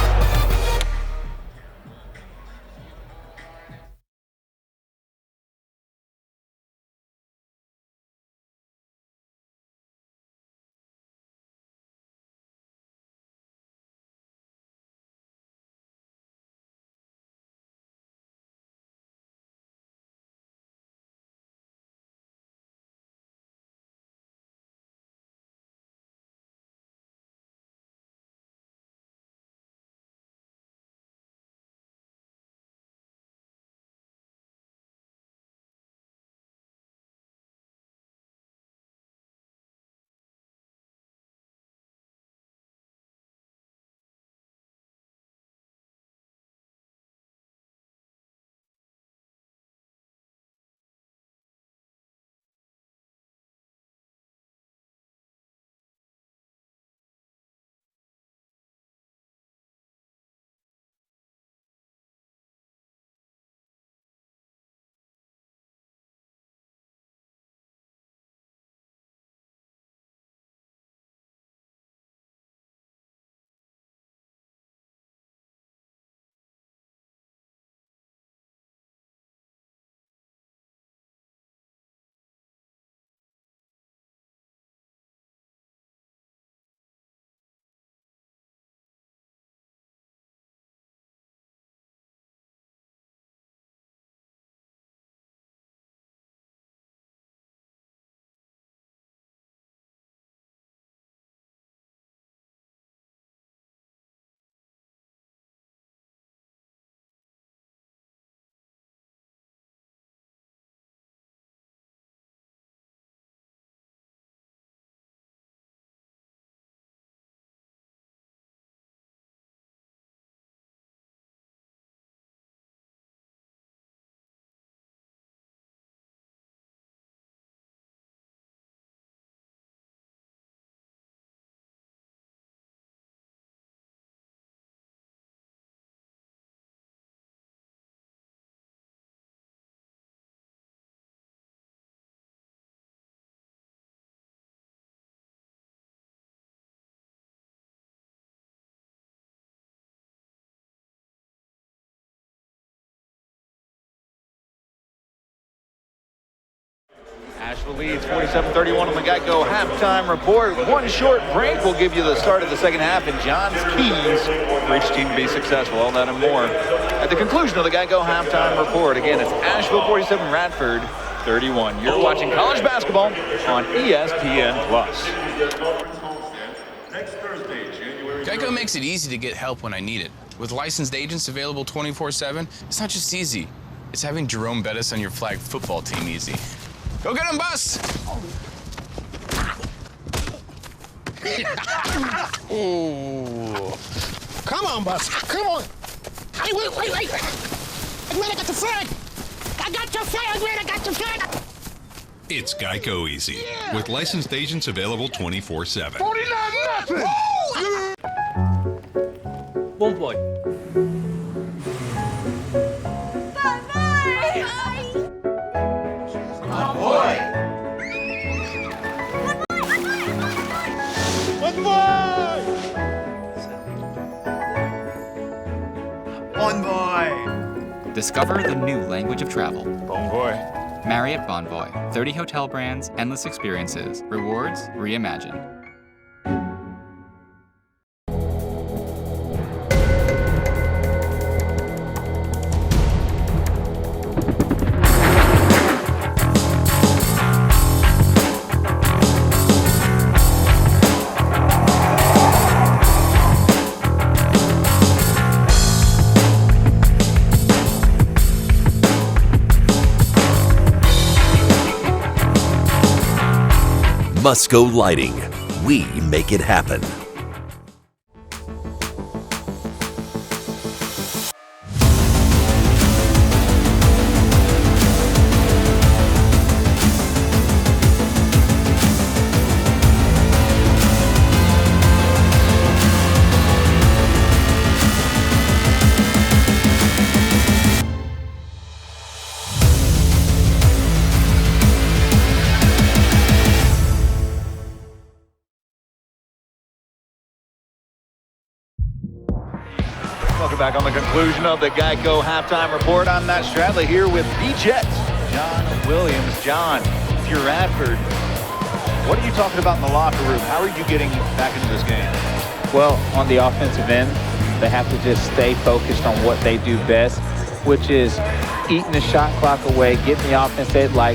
Asheville leads 47-31 on the Geico Halftime Report. One short break will give you the start of the second half and John's keys for each team to be successful. All that and more at the conclusion of the Geico Halftime Report. Again, it's Asheville 47, Radford 31. You're watching college basketball on ESPN+. Geico makes it easy to get help when I need it. With licensed agents available 24/7, it's not just easy. It's having Jerome Bettis on your flag football team easy. Go get him, Bus! Ooh. Come on, Bus. Come on. Hey, wait. I'm gonna get the flag. I got your flag, man. I got your flag. It's Geico Easy, with licensed agents available 24/7. 49-0. One point. Boy! Bonvoy! Discover the new language of travel. Bonvoy. Marriott Bonvoy. 30 hotel brands, endless experiences, rewards reimagined. Musco Lighting. We make it happen. Welcome back on the conclusion of the Geico halftime report. I'm Matt Stradley here with B-Jet, John Williams. John, if you're Radford, what are you talking about in the locker room? How are you getting back into this game? Well, on the offensive end, they have to just stay focused on what they do best, which is eating the shot clock away, getting the offense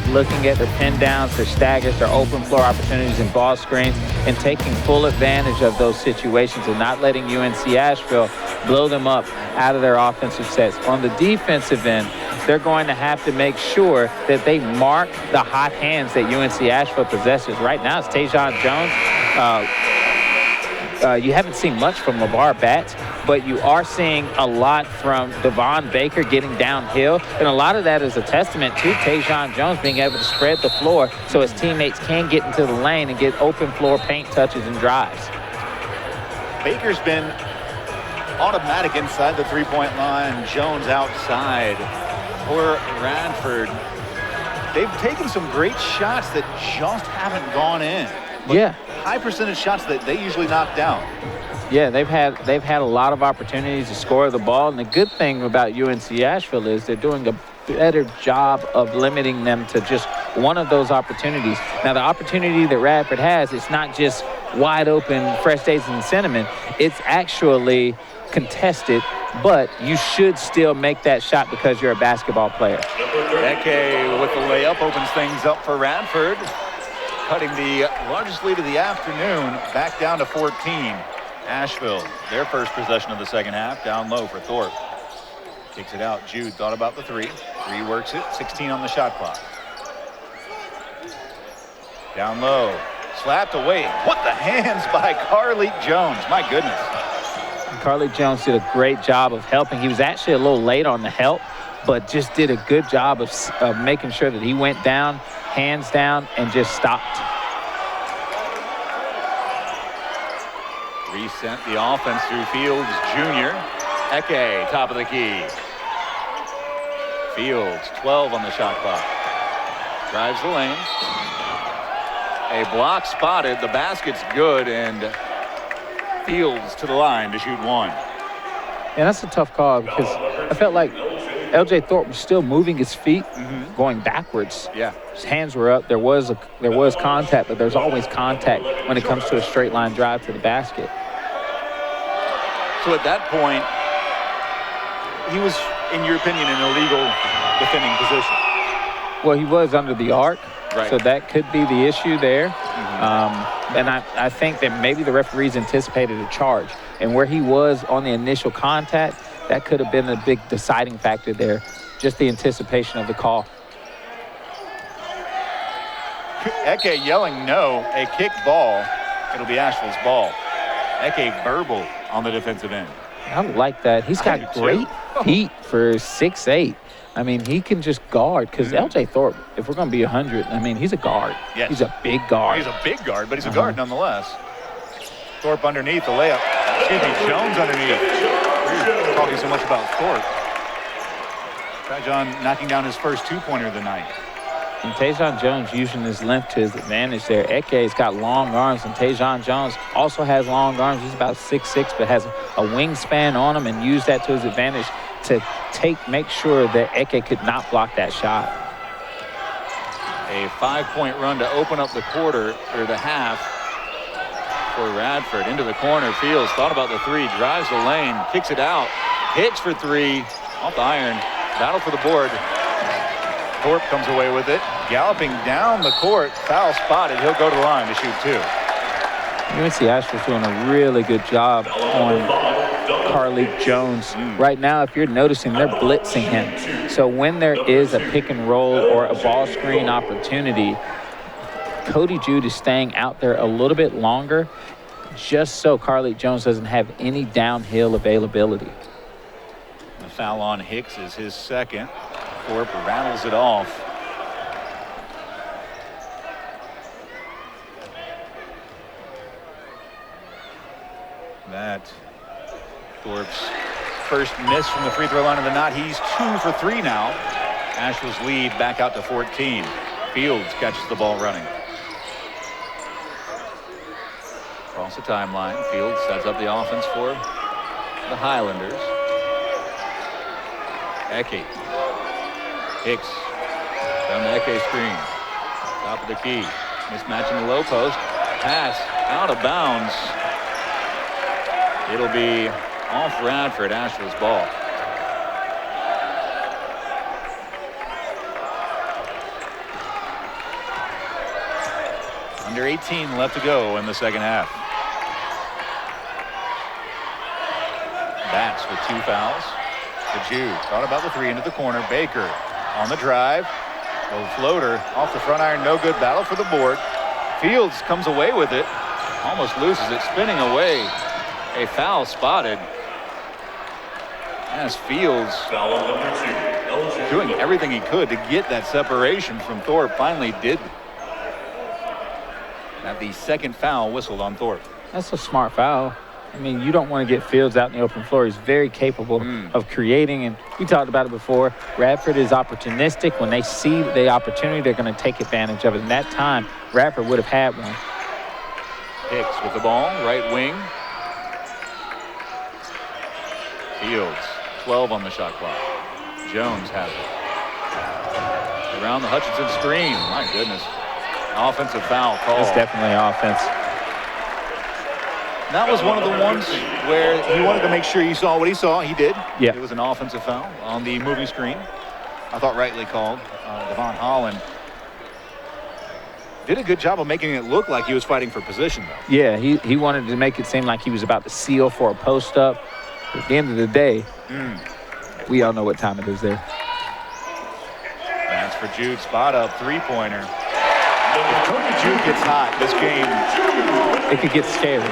looking at their pin downs, their staggers, their open floor opportunities and ball screens, and taking full advantage of those situations and not letting UNC Asheville blow them up out of their offensive sets. On the defensive end, they're going to have to make sure that they mark the hot hands that UNC Asheville possesses. Right now, it's Tejon Jones. You haven't seen much from LeVar Batts, but you are seeing a lot from Devon Baker getting downhill, and a lot of that is a testament to Tejon Jones being able to spread the floor so his teammates can get into the lane and get open floor paint touches and drives. Baker's been automatic inside the three-point line. Jones outside for Radford. They've taken some great shots that just haven't gone in. Yeah. High percentage shots that they usually knock down. Yeah, they've had a lot of opportunities to score the ball, and the good thing about UNC Asheville is they're doing a better job of limiting them to just one of those opportunities. Now, the opportunity that Radford has, it's not just wide open, fresh days and cinnamon. It's actually contested, but you should still make that shot because you're a basketball player. Eke with the layup opens things up for Radford, cutting the largest lead of the afternoon back down to 14. Asheville, their first possession of the second half, down low for Thorpe. Kicks it out. Jude thought about the three. Works it. 16 on the shot clock. Down low. Slapped away. What the hands by Carly Jones. My goodness. Carly Jones did a great job of helping. He was actually a little late on the help, but just did a good job of making sure that he went down, hands down, and just stopped. Resent the offense through Fields Jr. Eke, top of the key. Fields, 12 on the shot clock. Drives the lane. A block spotted. The basket's good, and Fields to the line to shoot one. And that's a tough call because I felt like L.J. Thorpe was still moving his feet, going backwards. Yeah. His hands were up. There was contact, but there's always contact when it comes to a straight line drive to the basket. So at that point, he was, in your opinion, in a illegal defending position. Well, he was under the arc, right. So that could be the issue there. And I think that maybe the referees anticipated a charge. And where he was on the initial contact, that could have been a big deciding factor there, just the anticipation of the call. Eke yelling no, a kick ball. It'll be Asheville's ball. Eke verbal on the defensive end. I like that. He's got great feet for 6'8". I mean, he can just guard because L.J. Thorpe, if we're going to be 100, I mean, he's a guard. Yes. He's a big guard. He's a big guard, but he's a guard nonetheless. Thorpe underneath the layup. Excuse me, Jones underneath. We're talking so much about Thorpe. John knocking down his first two-pointer of the night. And Tajon Jones using his length to his advantage there. Eke's got long arms, and Tajon Jones also has long arms. He's about 6'6", but has a wingspan on him, and used that to his advantage to make sure that Eke could not block that shot. A 5-point run to open up the quarter, or the half, for Radford. Into the corner, Fields thought about the three, drives the lane, kicks it out, hits for three, off the iron, battle for the board. Thorpe comes away with it, galloping down the court, foul spotted. He'll go to the line to shoot two. UNC Asheville's doing a really good job on Carlik Jones. Right now, if you're noticing, they're blitzing him. So when there is a pick and roll or a ball screen opportunity, Cody Jude is staying out there a little bit longer, just so Carlik Jones doesn't have any downhill availability. The foul on Hicks is his second. Thorpe rattles it off. That Thorpe's first miss from the free throw line of the night. He's 2 for 3 now. Asheville's lead back out to 14. Fields catches the ball running. Across the timeline, Fields sets up the offense for the Highlanders. Eke. Hicks down the Eke screen. Top of the key. Mismatching the low post. Pass out of bounds. It'll be off Radford, Asheville's ball. Under 18 left to go in the second half. Bats with 2 fouls. The Jew thought about the three into the corner. Baker on the drive. Little floater off the front iron. No good. Battle for the board. Fields comes away with it. Almost loses it. Spinning away. A foul spotted. As Fields doing everything he could to get that separation from Thorpe. Finally did. Have the second foul whistled on Thorpe. That's a smart foul. I mean, you don't want to get Fields out in the open floor. He's very capable of creating, and we talked about it before. Radford is opportunistic. When they see the opportunity, they're going to take advantage of it. And that time, Radford would have had one. Hicks with the ball, right wing. Fields, 12 on the shot clock. Jones has it. Around the Hutchinson screen. My goodness. Offensive foul call. It's definitely offense. That was one of the ones where he wanted to make sure he saw what he saw. He did. Yeah. It was an offensive foul on the moving screen. I thought rightly called. Devon Holland did a good job of making it look like he was fighting for position, though. Yeah, he wanted to make it seem like he was about to seal for a post-up. At the end of the day, we all know what time it is there. That's for Jude. Spot up, three-pointer. If Cody Jude gets hot this game, it could get scary.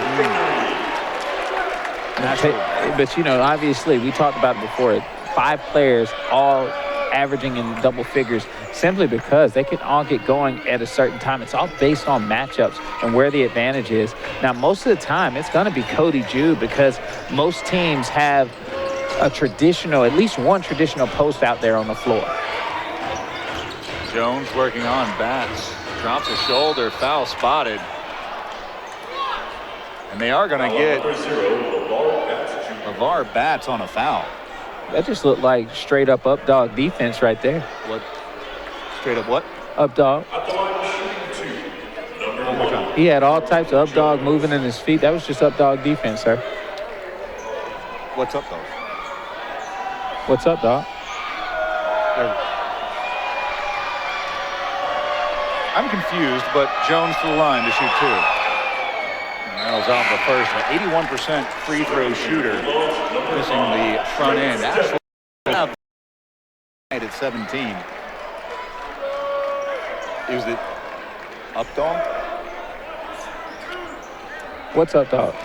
But, you know, obviously, we talked about it before. 5 players all averaging in double figures simply because they can all get going at a certain time. It's all based on matchups and where the advantage is. Now, most of the time, it's going to be Cody Jude because most teams have a traditional, at least one traditional post out there on the floor. Jones working on Bats. Drops a shoulder, foul spotted. And they are going to get LeVar Bats on a foul. That just looked like straight up dog defense right there. What? Straight up what? Up dog. He had all types of up dog moving in his feet. That was just up dog defense, sir. What's up, dog? What's up, dog? I'm confused, but Jones to the line to shoot 2. Nails out the first. An 81% free throw shooter, missing the front end. Asheville at 17. Is it up dog? What's up, dog?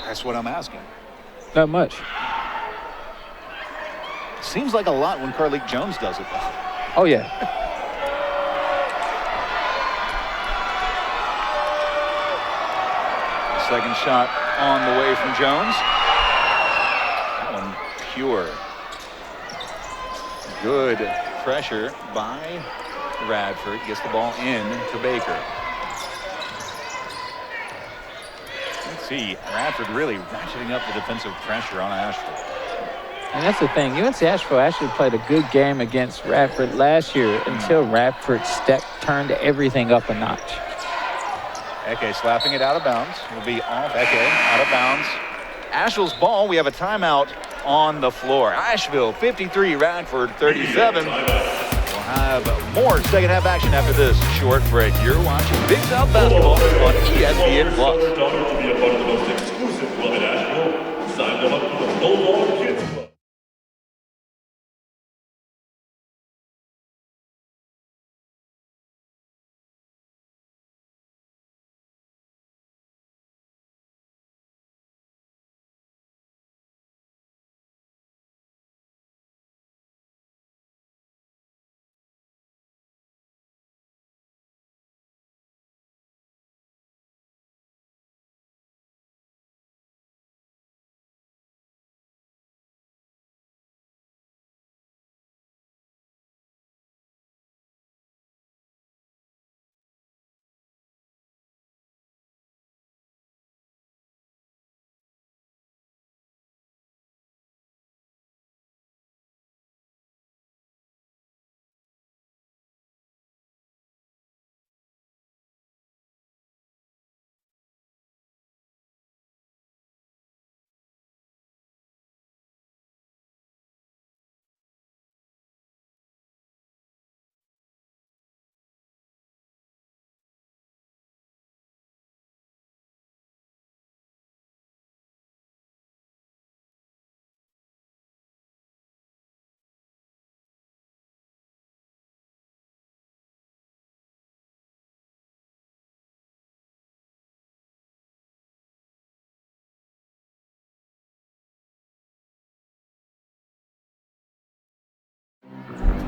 That's what I'm asking. Not much. Seems like a lot when Carlik Jones does it, though. Oh, yeah. Second shot on the way from Jones. That one pure. Good pressure by Radford. Gets the ball in to Baker. Let's see, Radford really ratcheting up the defensive pressure on Asheville. And that's the thing. UNC Asheville actually played a good game against Radford last year until Radford turned everything up a notch. Eke slapping it out of bounds. Will be off. Eke out of bounds. Asheville's ball. We have a timeout on the floor. Asheville 53, Radford 37. We'll have more second half action after this short break. You're watching Big South Basketball on ESPN+. To be a part of the most exclusive club in Asheville, sign them up for the No Law Kids Club.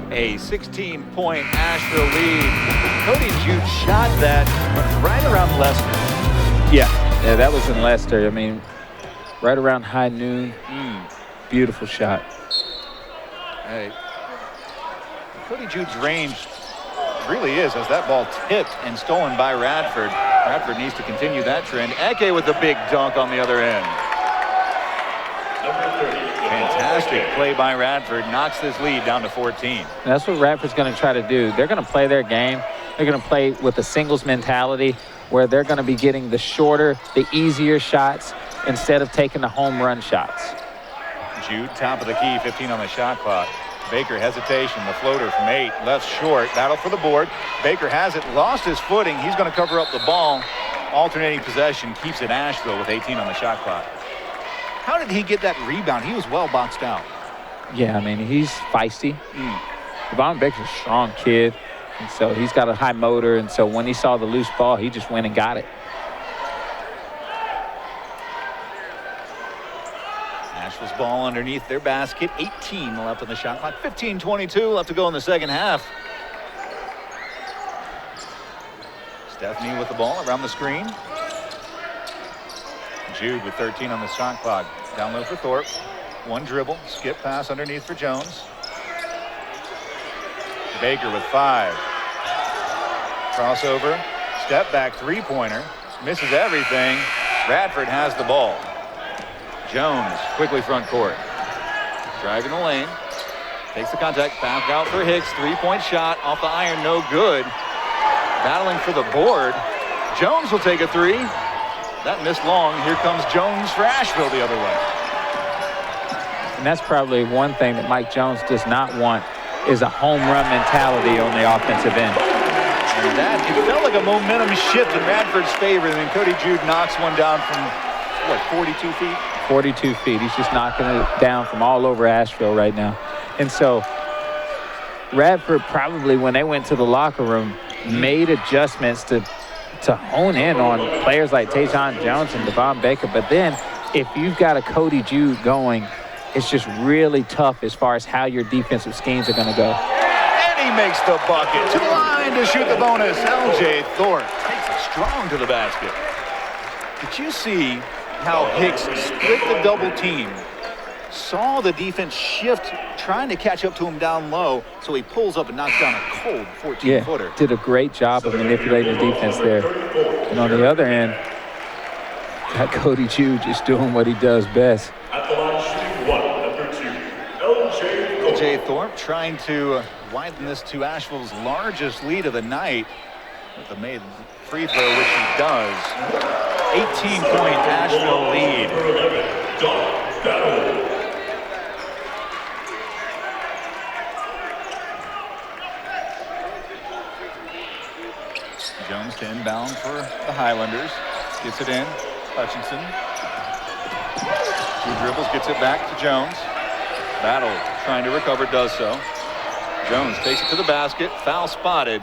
A 16-point Asheville lead. Cody Jude shot that right around Leicester. Yeah, that was in Leicester. I mean, right around high noon. Beautiful shot. Hey, Cody Jude's range really is as that ball tipped and stolen by Radford. Radford needs to continue that trend. Eke with the big dunk on the other end. Fantastic play by Radford. Knocks this lead down to 14. That's what Radford's going to try to do. They're going to play their game. They're going to play with a singles mentality where they're going to be getting the shorter, the easier shots instead of taking the home run shots. Jude, top of the key, 15 on the shot clock. Baker hesitation, the floater from 8, left short. Battle for the board. Baker has it, lost his footing. He's going to cover up the ball. Alternating possession keeps it Asheville with 18 on the shot clock. How did he get that rebound? He was well boxed out. Yeah, I mean, he's feisty. Devon Baker's a strong kid, and so he's got a high motor, and so when he saw the loose ball, he just went and got it. Asheville's ball underneath their basket. 18 left on the shot clock. 15-22 left to go in the second half. Stephanie with the ball around the screen. Jude with 13 on the shot clock. Down low for Thorpe. One dribble. Skip pass underneath for Jones. Baker with 5. Crossover. Step back three-pointer. Misses everything. Radford has the ball. Jones quickly front court. Driving the lane. Takes the contact. Back out for Hicks. Three-point shot off the iron. No good. Battling for the board. Jones will take a 3. That missed long. Here comes Jones for Asheville the other way. And that's probably one thing that Mike Jones does not want is a home run mentality on the offensive end. And that, it felt like a momentum shift in Radford's favor. And then Cody Jude knocks one down from, what, 42 feet? 42 feet. He's just knocking it down from all over Asheville right now. And so Radford probably, when they went to the locker room, made adjustments to hone in on players like Tajon Jones and Devon Baker. But then if you've got a Cody Jude going, it's just really tough as far as how your defensive schemes are going to go. And he makes the bucket. To the line to shoot the bonus. LJ Thorpe takes it strong to the basket. Did you see how Hicks split the double team saw the defense shift, trying to catch up to him down low, so he pulls up and knocks down a cold 14-footer. Yeah, did a great job of manipulating the defense there. And on the other end, got Cody Chu just doing what he does best. At the line, shooting 1, number 2, LJ Thorpe trying to widen this to Asheville's largest lead of the night with a made free throw, which he does. 18-point Asheville lead. Jones to inbound for the Highlanders. Gets it in. Hutchinson. 2 dribbles, gets it back to Jones. Battle trying to recover, does so. Jones takes it to the basket. Foul spotted.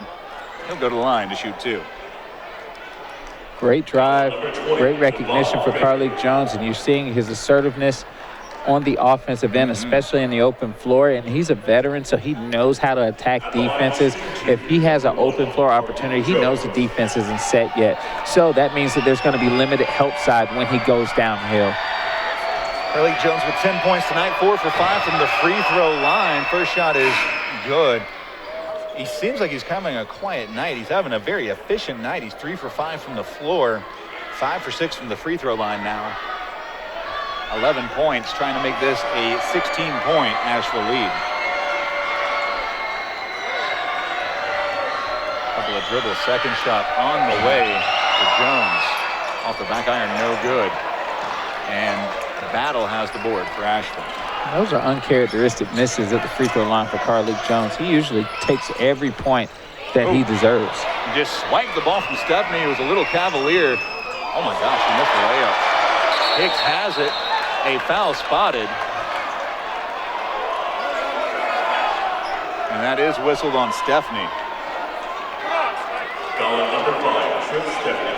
He'll go to the line to shoot 2. Great drive, great recognition for Carlik Jones, and you're seeing his assertiveness on the offensive end, especially in the open floor. And he's a veteran, so he knows how to attack defenses. If he has an open floor opportunity, he knows the defense isn't set yet. So that means that there's going to be limited help side when he goes downhill. Carlik Jones with 10 points tonight, 4 for 5 from the free throw line. First shot is good. He seems like he's having a quiet night. He's having a very efficient night. He's 3 for 5 from the floor, 5 for 6 from the free throw line now. 11 points, trying to make this a 16-point Asheville lead. Couple of dribbles, second shot on the way to Jones. Off the back iron, no good. And Battle has the board for Asheville. Those are uncharacteristic misses at the free throw line for Carlik Jones. He usually takes every point that he deserves. He just swiped the ball from Stephanie. It was a little cavalier. Oh my gosh, he missed the layup. Hicks has it. A foul spotted. And that is whistled on Stephanie. Foul number 5, Trip Stephanie.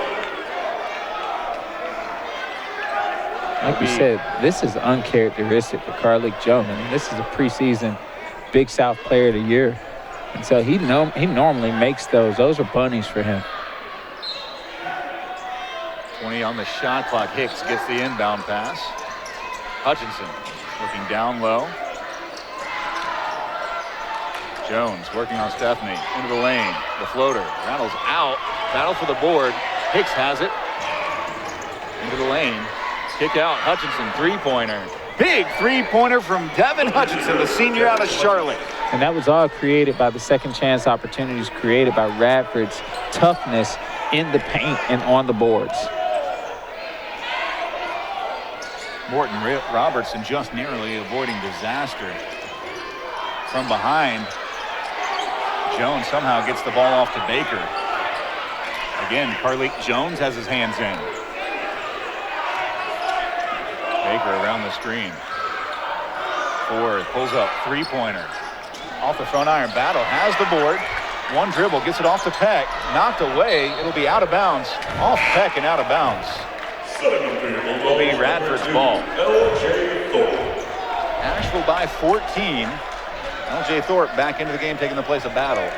Like we said, this is uncharacteristic for Carlik Jones. I mean, this is a preseason Big South Player of the Year. And so he normally makes those. Those are bunnies for him. 20 on the shot clock. Hicks gets the inbound pass. Hutchinson looking down low. Jones working on Stephanie. Into the lane. The floater. Rattles out. Battle for the board. Hicks has it. Into the lane. Kick out. Hutchinson, three-pointer. Big three-pointer from Devin Hutchinson, the senior out of Charlotte. And that was all created by the second chance opportunities created by Radford's toughness in the paint and on the boards. Morton Robertson just narrowly avoiding disaster. From behind, Jones somehow gets the ball off to Baker. Again, Carlik Jones has his hands in. Baker around the screen. Ford pulls up, three-pointer. Off the front iron. Battle has the board. One dribble, gets it off to Peck. Knocked away. It'll be out of bounds. Off Peck and out of bounds. It'll be Radford's ball. LJ Thorpe. Asheville by 14. LJ Thorpe back into the game, taking the place of Battle.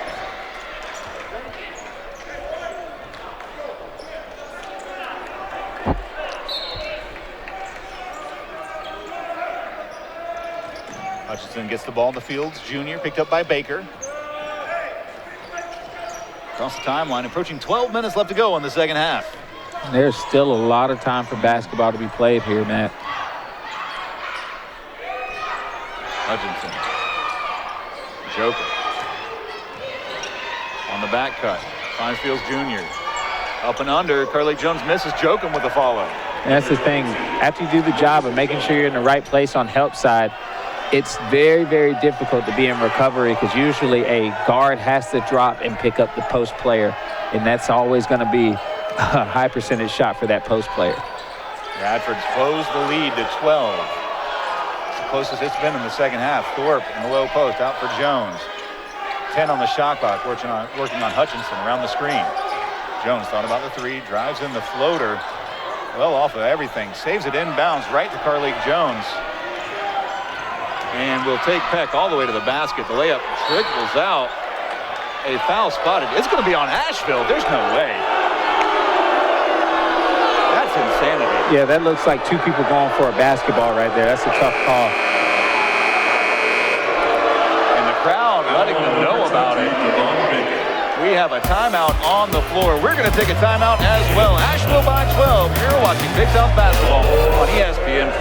Hutchinson gets the ball to Fields Jr., picked up by Baker. Across the timeline, approaching 12 minutes left to go in the second half. There's still a lot of time for basketball to be played here, Matt. Hutchinson. Joker. On the back cut. Finds Fields Jr. Up and under. Carlik Jones misses. Jokum with the follow. And that's the thing. After you do the job of making sure you're in the right place on help side, it's very, very difficult to be in recovery because usually a guard has to drop and pick up the post player. And that's always going to be a high percentage shot for that post player. Radford's closed the lead to 12. It's the closest it's been in the second half. Thorpe in the low post, out for Jones. 10 on the shot clock, working on Hutchinson around the screen. Jones thought about the three, drives in the floater. Well off of everything, saves it inbounds right to Carlik Jones. And will take Peck all the way to the basket. The layup trickles out. A foul spotted. It's going to be on Asheville. There's no way. That's insanity. Yeah, that looks like two people going for a basketball right there. That's a tough call. And the crowd letting them know about it. We have a timeout on the floor. We're going to take a timeout as well. Asheville by 12. You're watching Big South Basketball on ESPN+.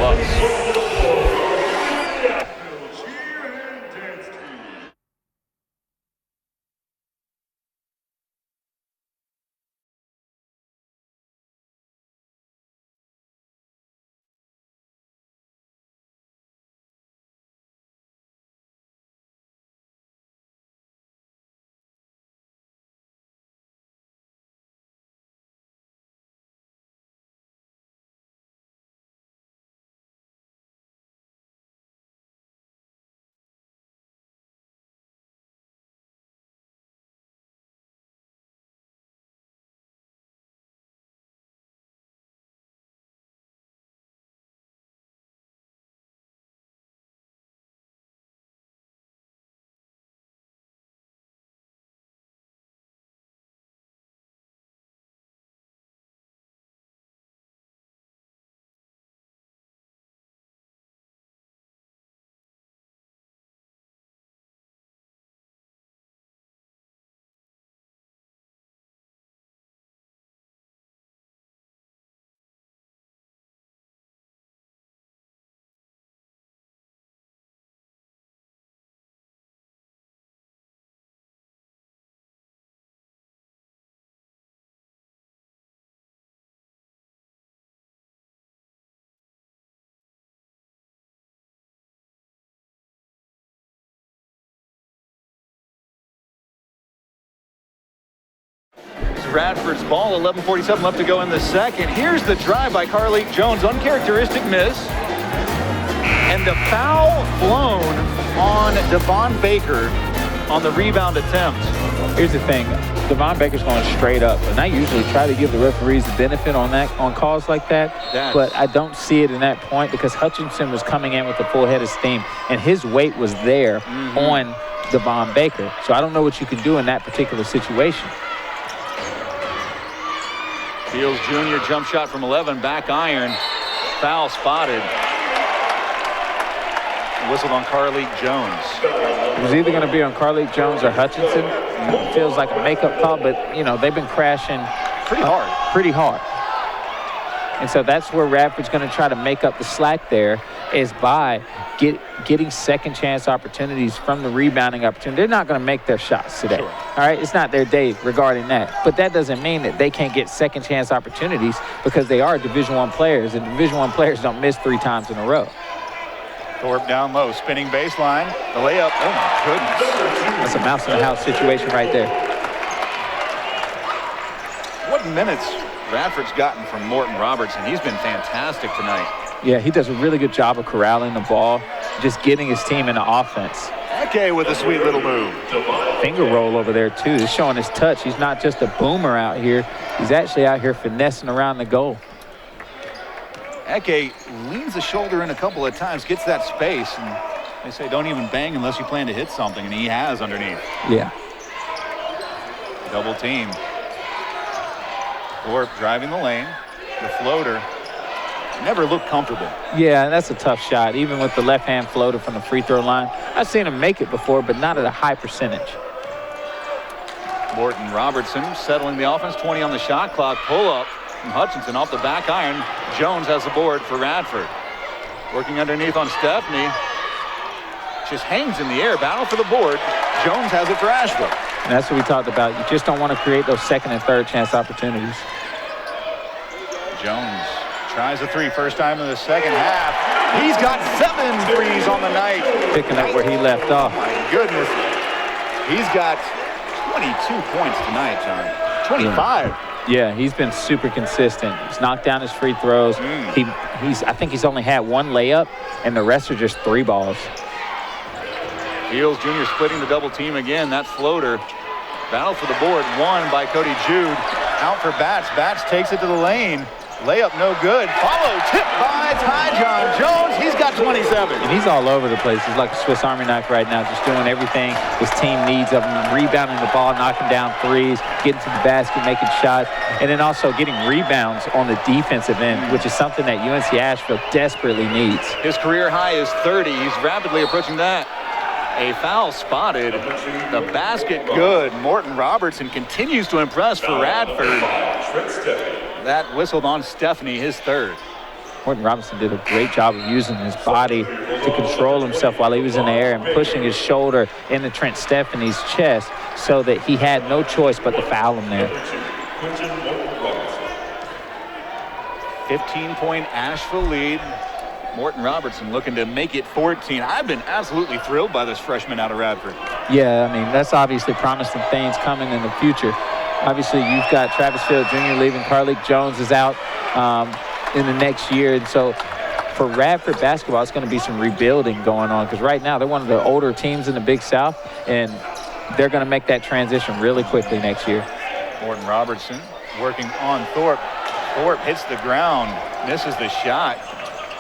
Radford's ball, 11:47 left to go in the second. Here's the drive by Carleek Jones, uncharacteristic miss. And the foul blown on Devon Baker on the rebound attempt. Here's the thing, Devon Baker's going straight up, and I usually try to give the referees the benefit on calls like that, but I don't see it in that point because Hutchinson was coming in with a full head of steam, and his weight was there on Devon Baker. So I don't know what you can do in that particular situation. Fields Jr. jump shot from 11, back iron, foul spotted. Whistled on Carleek Jones. It was either going to be on Carleek Jones or Hutchinson. It feels like a makeup call, but, you know, they've been crashing pretty hard. And so that's where Radford's going to try to make up the slack there is by getting second chance opportunities from the rebounding opportunity. They're not going to make their shots today. Sure. All right, it's not their day regarding that. But that doesn't mean that they can't get second chance opportunities because they are Division I players, and Division I players don't miss 3 times in a row. Thorpe down low, spinning baseline, the layup. Oh my goodness. That's a mouse in the house situation right there. What minutes Radford's gotten from Morton Robertson. He's been fantastic tonight. Yeah, he does a really good job of corralling the ball, just getting his team into offense. Okay, with a sweet little move. Finger roll over there, too. He's showing his touch. He's not just a boomer out here. He's actually out here finessing around the goal. Eke leans the shoulder in a couple of times, gets that space, and they say don't even bang unless you plan to hit something, and he has underneath. Yeah. Double team. Thorpe driving the lane. The floater never looked comfortable. Yeah, that's a tough shot, even with the left-hand floater from the free throw line. I've seen him make it before, but not at a high percentage. Morton Robertson settling the offense, 20 on the shot clock, pull up from Hutchinson off the back iron. Jones has the board for Radford. Working underneath on Stephanie. Just hangs in the air, battle for the board. Jones has it for Asheville. And that's what we talked about. You just don't want to create those second and third chance opportunities. Jones tries a three, first time in the second half. He's got 7 threes on the night. Picking up where he left off. Oh my goodness. He's got 22 points tonight, John. 25. Yeah, he's been super consistent. He's knocked down his free throws. I think he's only had 1 layup, and the rest are just 3 balls. Fields Jr. splitting the double team again. That floater. Battle for the board, won by Cody Jude. Out for Batts. Batts takes it to the lane. Layup no good. Follow, tipped by Ty John Jones. He's got 27. And he's all over the place. He's like a Swiss Army knife right now, just doing everything his team needs of him, rebounding the ball, knocking down threes, getting to the basket, making shots, and then also getting rebounds on the defensive end, which is something that UNC Asheville desperately needs. His career high is 30. He's rapidly approaching that. A foul spotted. The basket good. Morton Robertson continues to impress for Radford. That whistled on Stephanie, his third. Morton Robinson did a great job of using his body to control himself while he was in the air and pushing his shoulder into Trent Stephanie's chest so that he had no choice but to foul him there. 15-point Asheville lead. Morton Robertson looking to make it 14. I've been absolutely thrilled by this freshman out of Radford. Yeah, I mean, that's obviously promising things coming in the future. Obviously, you've got Travis Field Jr. leaving. Carleek Jones is out in the next year. And so for Radford basketball, it's going to be some rebuilding going on because right now they're one of the older teams in the Big South, and they're going to make that transition really quickly next year. Morton Robertson working on Thorpe. Thorpe hits the ground, misses the shot.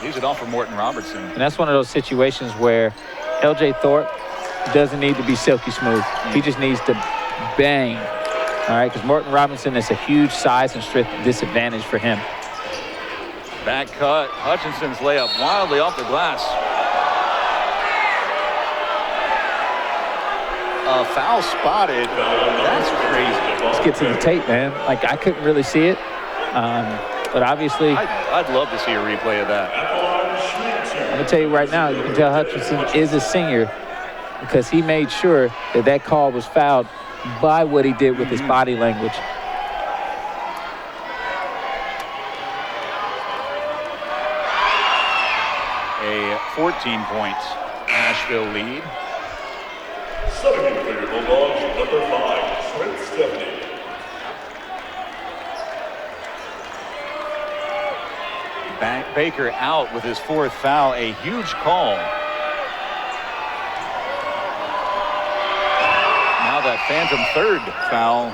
Leaves it off for Morton Robertson. And that's one of those situations where L.J. Thorpe doesn't need to be silky smooth. He just needs to bang, all right, because Morton Robinson is a huge size and strength disadvantage for him. Back cut. Hutchinson's layup wildly off the glass. A foul spotted. That's crazy. Let's get to the tape, man. Like, I couldn't really see it. But obviously, I'd love to see a replay of that. I'm going to tell you right now, you can tell Hutchinson is a senior because he made sure that that call was fouled by what he did with his body language. A 14-point Asheville lead. 70 for your Bulldogs, number 5, Trent Stephanie. Baker out with his fourth foul, a huge call. Now that phantom third foul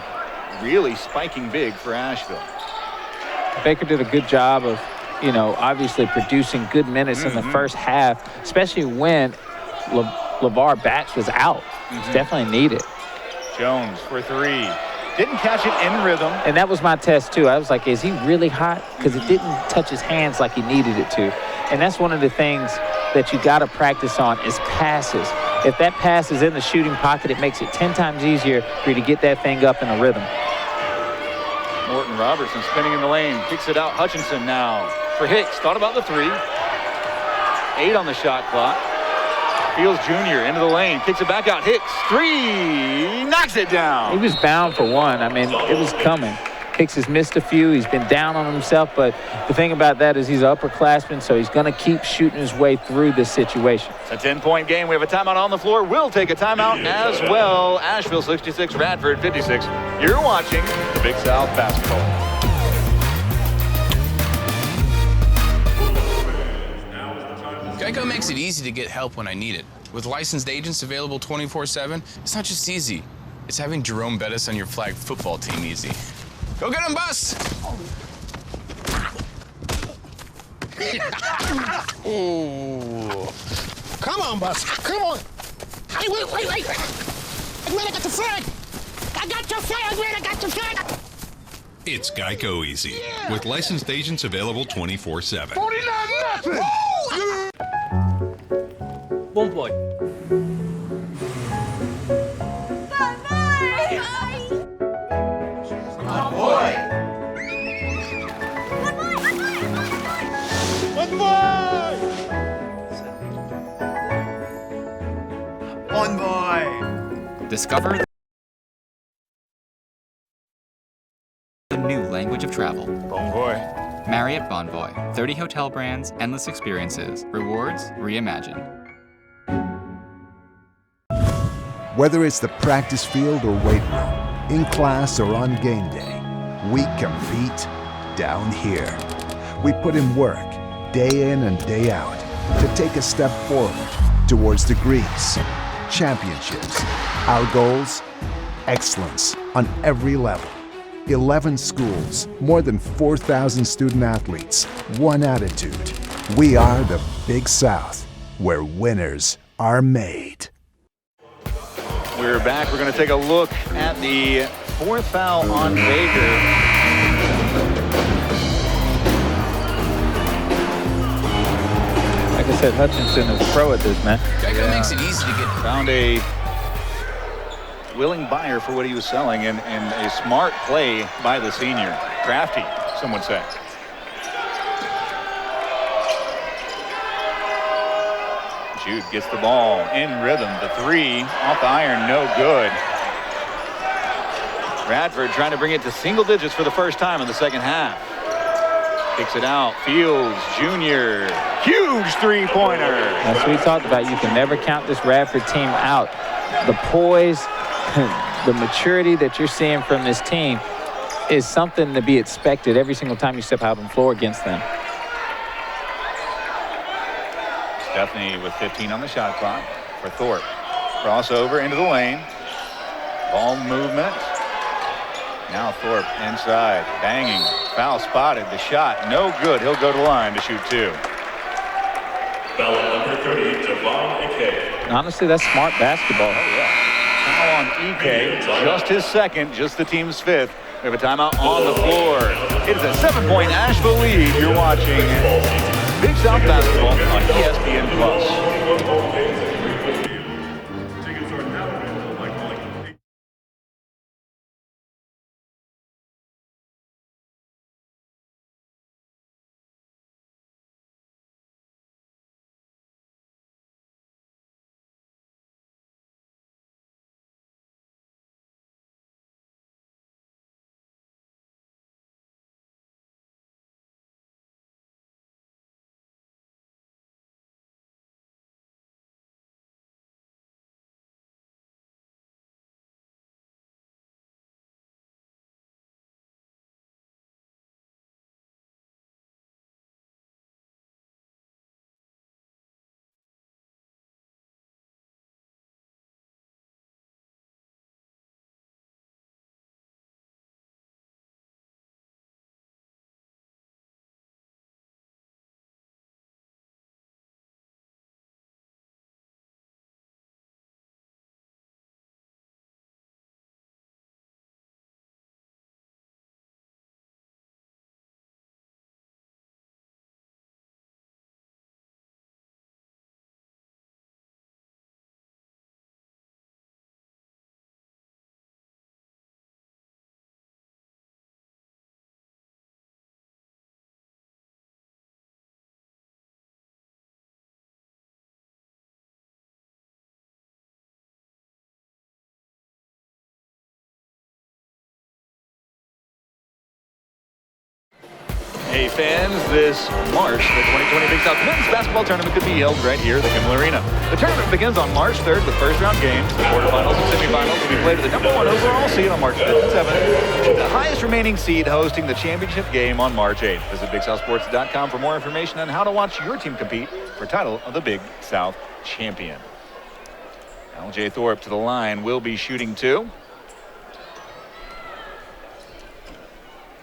really spiking big for Asheville. Baker did a good job of, obviously producing good minutes in the first half, especially when LeVar Batch was out. It's definitely needed. Jones for three. Didn't catch it in rhythm. And that was my test, too. I was like, is he really hot? Because it didn't touch his hands like he needed it to. And that's one of the things that you got to practice on is passes. If that pass is in the shooting pocket, it makes it 10 times easier for you to get that thing up in a rhythm. Morton Robertson spinning in the lane. Kicks it out. Hutchinson now for Hicks. Thought about the three. 8 on the shot clock. Fields Jr. into the lane, kicks it back out. Hicks, 3, knocks it down. He was bound for one. I mean, it was coming. Hicks has missed a few. He's been down on himself, but the thing about that is he's an upperclassman, so he's going to keep shooting his way through this situation. It's a 10-point game. We have a timeout on the floor. We'll take a timeout as well. Asheville 66, Radford 56. You're watching the Big South Basketball. Geico makes it easy to get help when I need it. With licensed agents available 24/7, it's not just easy. It's having Jerome Bettis on your flag football team easy. Go get him, Bus! Ooh. Come on, Bus. Come on. Hey, wait. I'm glad I got the flag. I got your flag. I'm glad I got your flag. It's Geico Easy. With licensed agents available 24/7. 49-0. Bon boy. One boy. Discover the new language of travel. Bonvoy. Marriott Bonvoy. 30 hotel brands, endless experiences, rewards reimagined. Whether it's the practice field or weight room, in class or on game day, we compete down here. We put in work, day in and day out, to take a step forward towards degrees, championships. Our goals? Excellence on every level. 11 schools, more than 4,000 student athletes, one attitude, We are the Big South, where winners are made. We're back. We're going to take a look at the fourth foul on Baker. Like I said, Hutchinson is a pro at this, man. Geico makes it easy to get. Found a willing buyer for what he was selling, and a smart play by the senior. Crafty, some would say. Jude gets the ball in rhythm. The three off the iron, no good. Radford trying to bring it to single digits for the first time in the second half. Kicks it out. Fields Jr. Huge three-pointer. That's what we talked about. You can never count this Radford team out. The poise, the maturity that you're seeing from this team is something to be expected every single time you step out on the floor against them. Stephanie with 15 on the shot clock for Thorpe. Crossover into the lane. Ball movement. Now Thorpe inside. Banging. Foul spotted. The shot no good. He'll go to the line to shoot two. Foul number 30, Devon Ike. Honestly, that's smart basketball. Oh, yeah. Foul on Ike. Just his second. Just the team's fifth. We have a timeout on the floor. It is a 7-point Asheville lead. You're watching Big South Basketball on ESPN+. Tickets are now available by calling. Hey fans, this March, the 2020 Big South Men's Basketball Tournament could be held right here at the Kimmel Arena. The tournament begins on March 3rd with first-round games. The quarterfinals and semifinals will be played at the #1 overall seed on March 5th and 7th. The highest remaining seed hosting the championship game on March 8th. Visit BigSouthSports.com for more information on how to watch your team compete for title of the Big South Champion. L.J. Thorpe to the line, will be shooting two.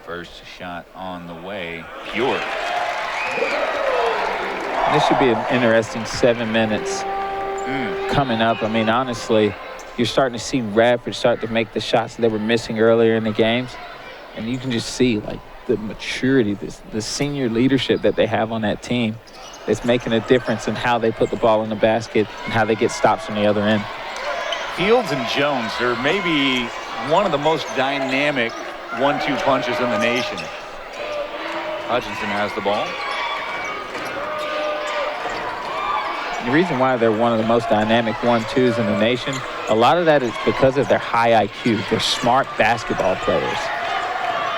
First shot on the way, pure. This should be an interesting 7 minutes coming up. I mean, honestly, you're starting to see Radford start to make the shots they were missing earlier in the games. And you can just see, like, the maturity, the senior leadership that they have on that team. It's making a difference in how they put the ball in the basket and how they get stops on the other end. Fields and Jones are maybe one of the most dynamic 1-2 punches in the nation. Hutchinson has the ball. The reason why they're one of the most dynamic 1-2s in the nation, a lot of that is because of their high IQ. They're smart basketball players.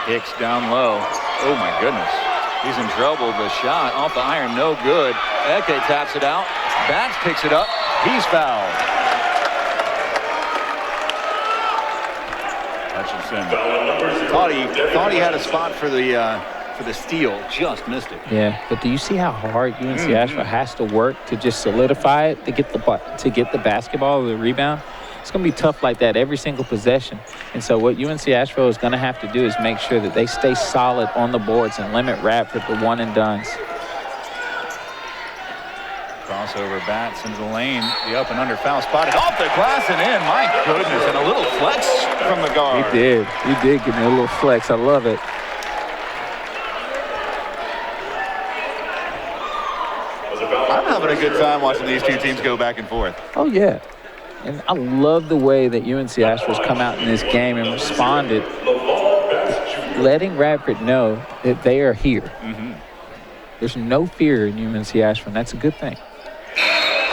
Hicks down low. Oh my goodness. He's in trouble. The shot off the iron, no good. Eke taps it out. Batts picks it up. He's fouled. Hutchinson thought he had a spot for the steal, just missed it. Yeah, but do you see how hard UNC Asheville has to work to just solidify it, to get the basketball or the rebound? It's going to be tough like that every single possession. And so what UNC Asheville is going to have to do is make sure that they stay solid on the boards and limit Radford to one and dones. Crossover, Bats into the lane. The up and under foul spotted off the glass and in. My goodness, and a little flex from the guard. He did. He did give me a little flex. I love it. I'm having a good time watching these two teams go back and forth. Oh, yeah. And I love the way that UNC Asheville's come out in this game and responded, letting Radford know that they are here. There's no fear in UNC Asheville, and that's a good thing.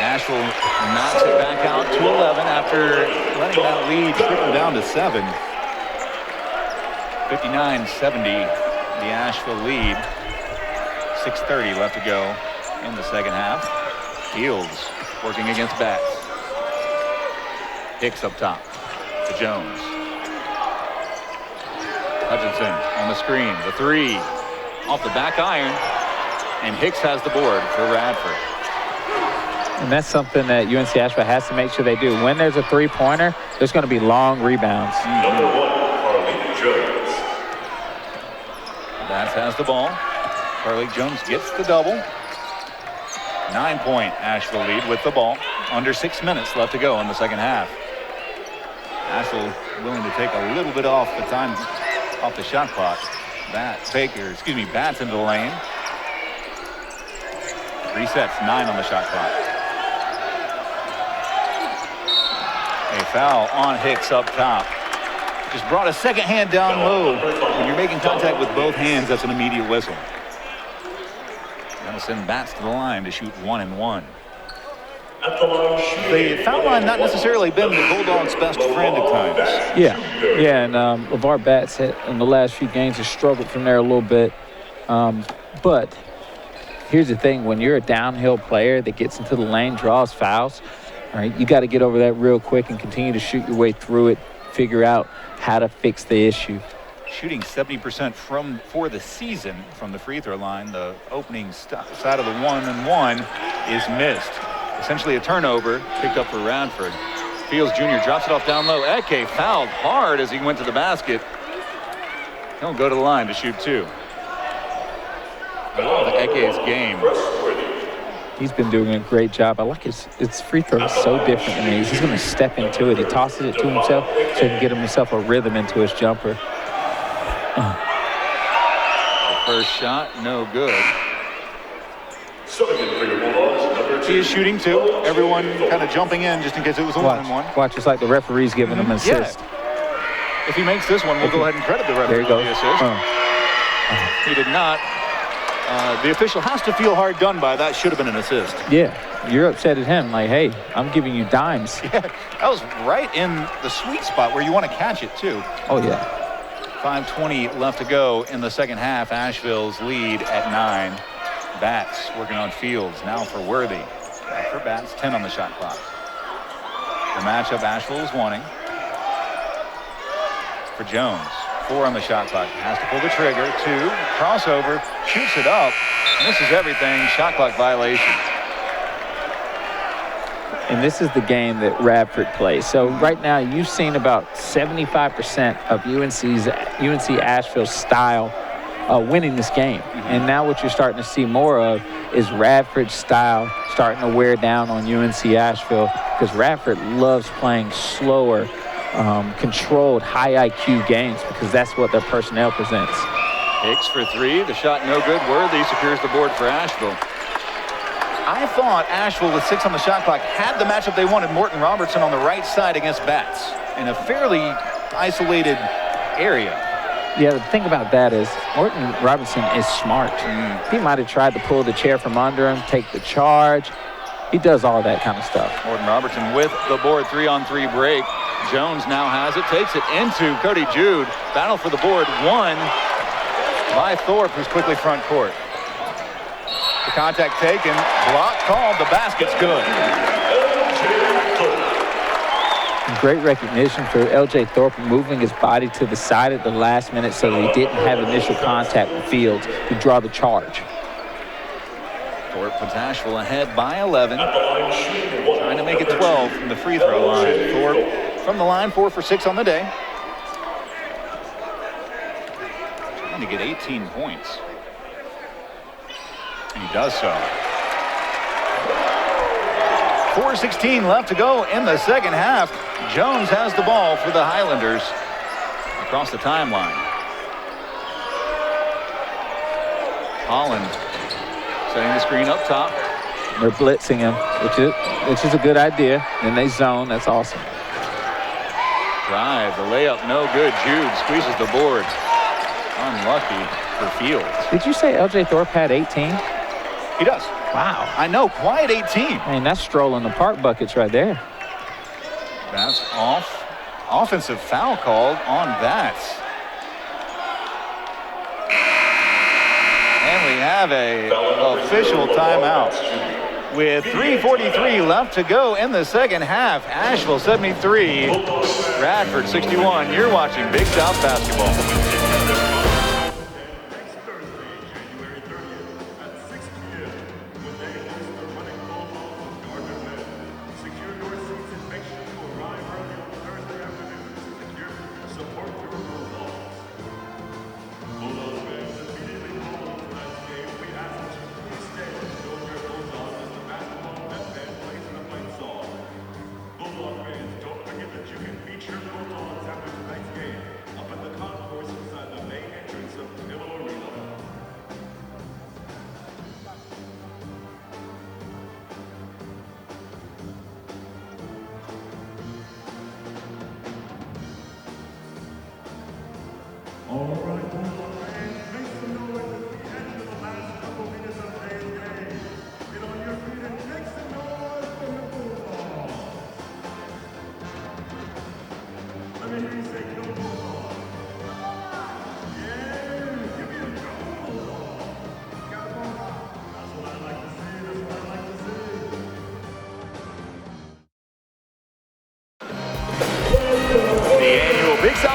Asheville knocks it back out to 11 after letting that lead trickle down to 7. 59-70, the Asheville lead. 6:30 left to go in the second half. Fields working against Bats. Hicks up top to Jones. Hutchinson on the screen. The three off the back iron. And Hicks has the board for Radford. And that's something that UNC Asheville has to make sure they do. When there's a three-pointer, there's going to be long rebounds. Number 1, Carly Jones. Bats has the ball. Carly Jones gets the double. 9-point Asheville lead with the ball. Under 6 minutes left to go in the second half. Asheville willing to take a little bit off the time, off the shot clock. Bats into the lane. Resets, 9 on the shot clock. A foul on Hicks up top. Just brought a second hand down low. When you're making contact with both hands, that's an immediate whistle. That'll send Bats to the line to shoot 1 and 1. The foul line not necessarily been the Bulldogs' best friend at times. Yeah, and LeVar Bats in the last few games has struggled from there a little bit. But here's the thing, when you're a downhill player that gets into the lane, draws fouls, all right, you got to get over that real quick and continue to shoot your way through it, figure out how to fix the issue. Shooting 70% for the season from the free throw line. The opening side of the 1-and-1 is missed. Essentially a turnover picked up for Radford. Fields Jr. drops it off down low. Eke fouled hard as he went to the basket. He'll go to the line to shoot 2. Eke's game. He's been doing a great job. I like his free throw is so different than these. He's going to step into it. He tosses it to himself so he can get himself a rhythm into his jumper. The first shot, no good. He is shooting 2. Everyone kind of jumping in just in case it was a 1-and-1. Watch, it's like the referee's giving him an assist. Yeah. If he makes this one, we'll go ahead and credit the referee for the assist. He did not. The official has to feel hard done by. That should have been an assist. Yeah, you're upset at him. Like, hey, I'm giving you dimes. Yeah, that was right in the sweet spot where you want to catch it, too. Oh, yeah. 5:20 left to go in the second half. Asheville's lead at 9. Bats working on Fields. Now for Worthy. For Bats, 10 on the shot clock. The matchup Asheville is wanting. For Jones. 4 on the shot clock. Has to pull the trigger. 2. Crossover. Shoots it up. Misses everything. Shot clock violation. And this is the game that Radford plays. So right now you've seen about 75% of UNC Asheville's style winning this game. And now what you're starting to see more of is Radford's style starting to wear down on UNC Asheville, because Radford loves playing slower, controlled, high IQ games, because that's what their personnel presents. Hicks for 3. The shot no good. Worthy secures the board for Asheville. I thought Asheville, with 6 on the shot clock, had the matchup they wanted. Morton Robertson on the right side against Bats in a fairly isolated area. Yeah, the thing about that is Morton Robertson is smart. He might have tried to pull the chair from under him, take the charge. He does all that kind of stuff. Morton Robertson with the board. 3-on-3 break. Jones now has it, takes it into Cody Jude. Battle for the board. 1 by Thorpe, who's quickly front court. The contact taken, block called, the basket's good. Great recognition for L.J. Thorpe, moving his body to the side at the last minute so that he didn't have initial contact with Fields to draw the charge. Thorpe puts Asheville ahead by 11. Trying to make it 12 from the free throw line. Thorpe from the line, 4 for 6 on the day. Trying to get 18 points. And he does so. 4:16 left to go in the second half. Jones has the ball for the Highlanders across the timeline. Holland setting the screen up top. They're blitzing him, which is a good idea. And they zone. That's awesome. Drive, the layup, no good. Jude squeezes the board. Unlucky for Fields. Did you say L.J. Thorpe had 18? He does. Wow. I know, quiet 18. I mean, that's strolling the park buckets right there. That's off. Offensive foul called on that. And we have a official timeout. With 3:43 left to go in the second half. Asheville 73, Radford 61. You're watching Big South basketball.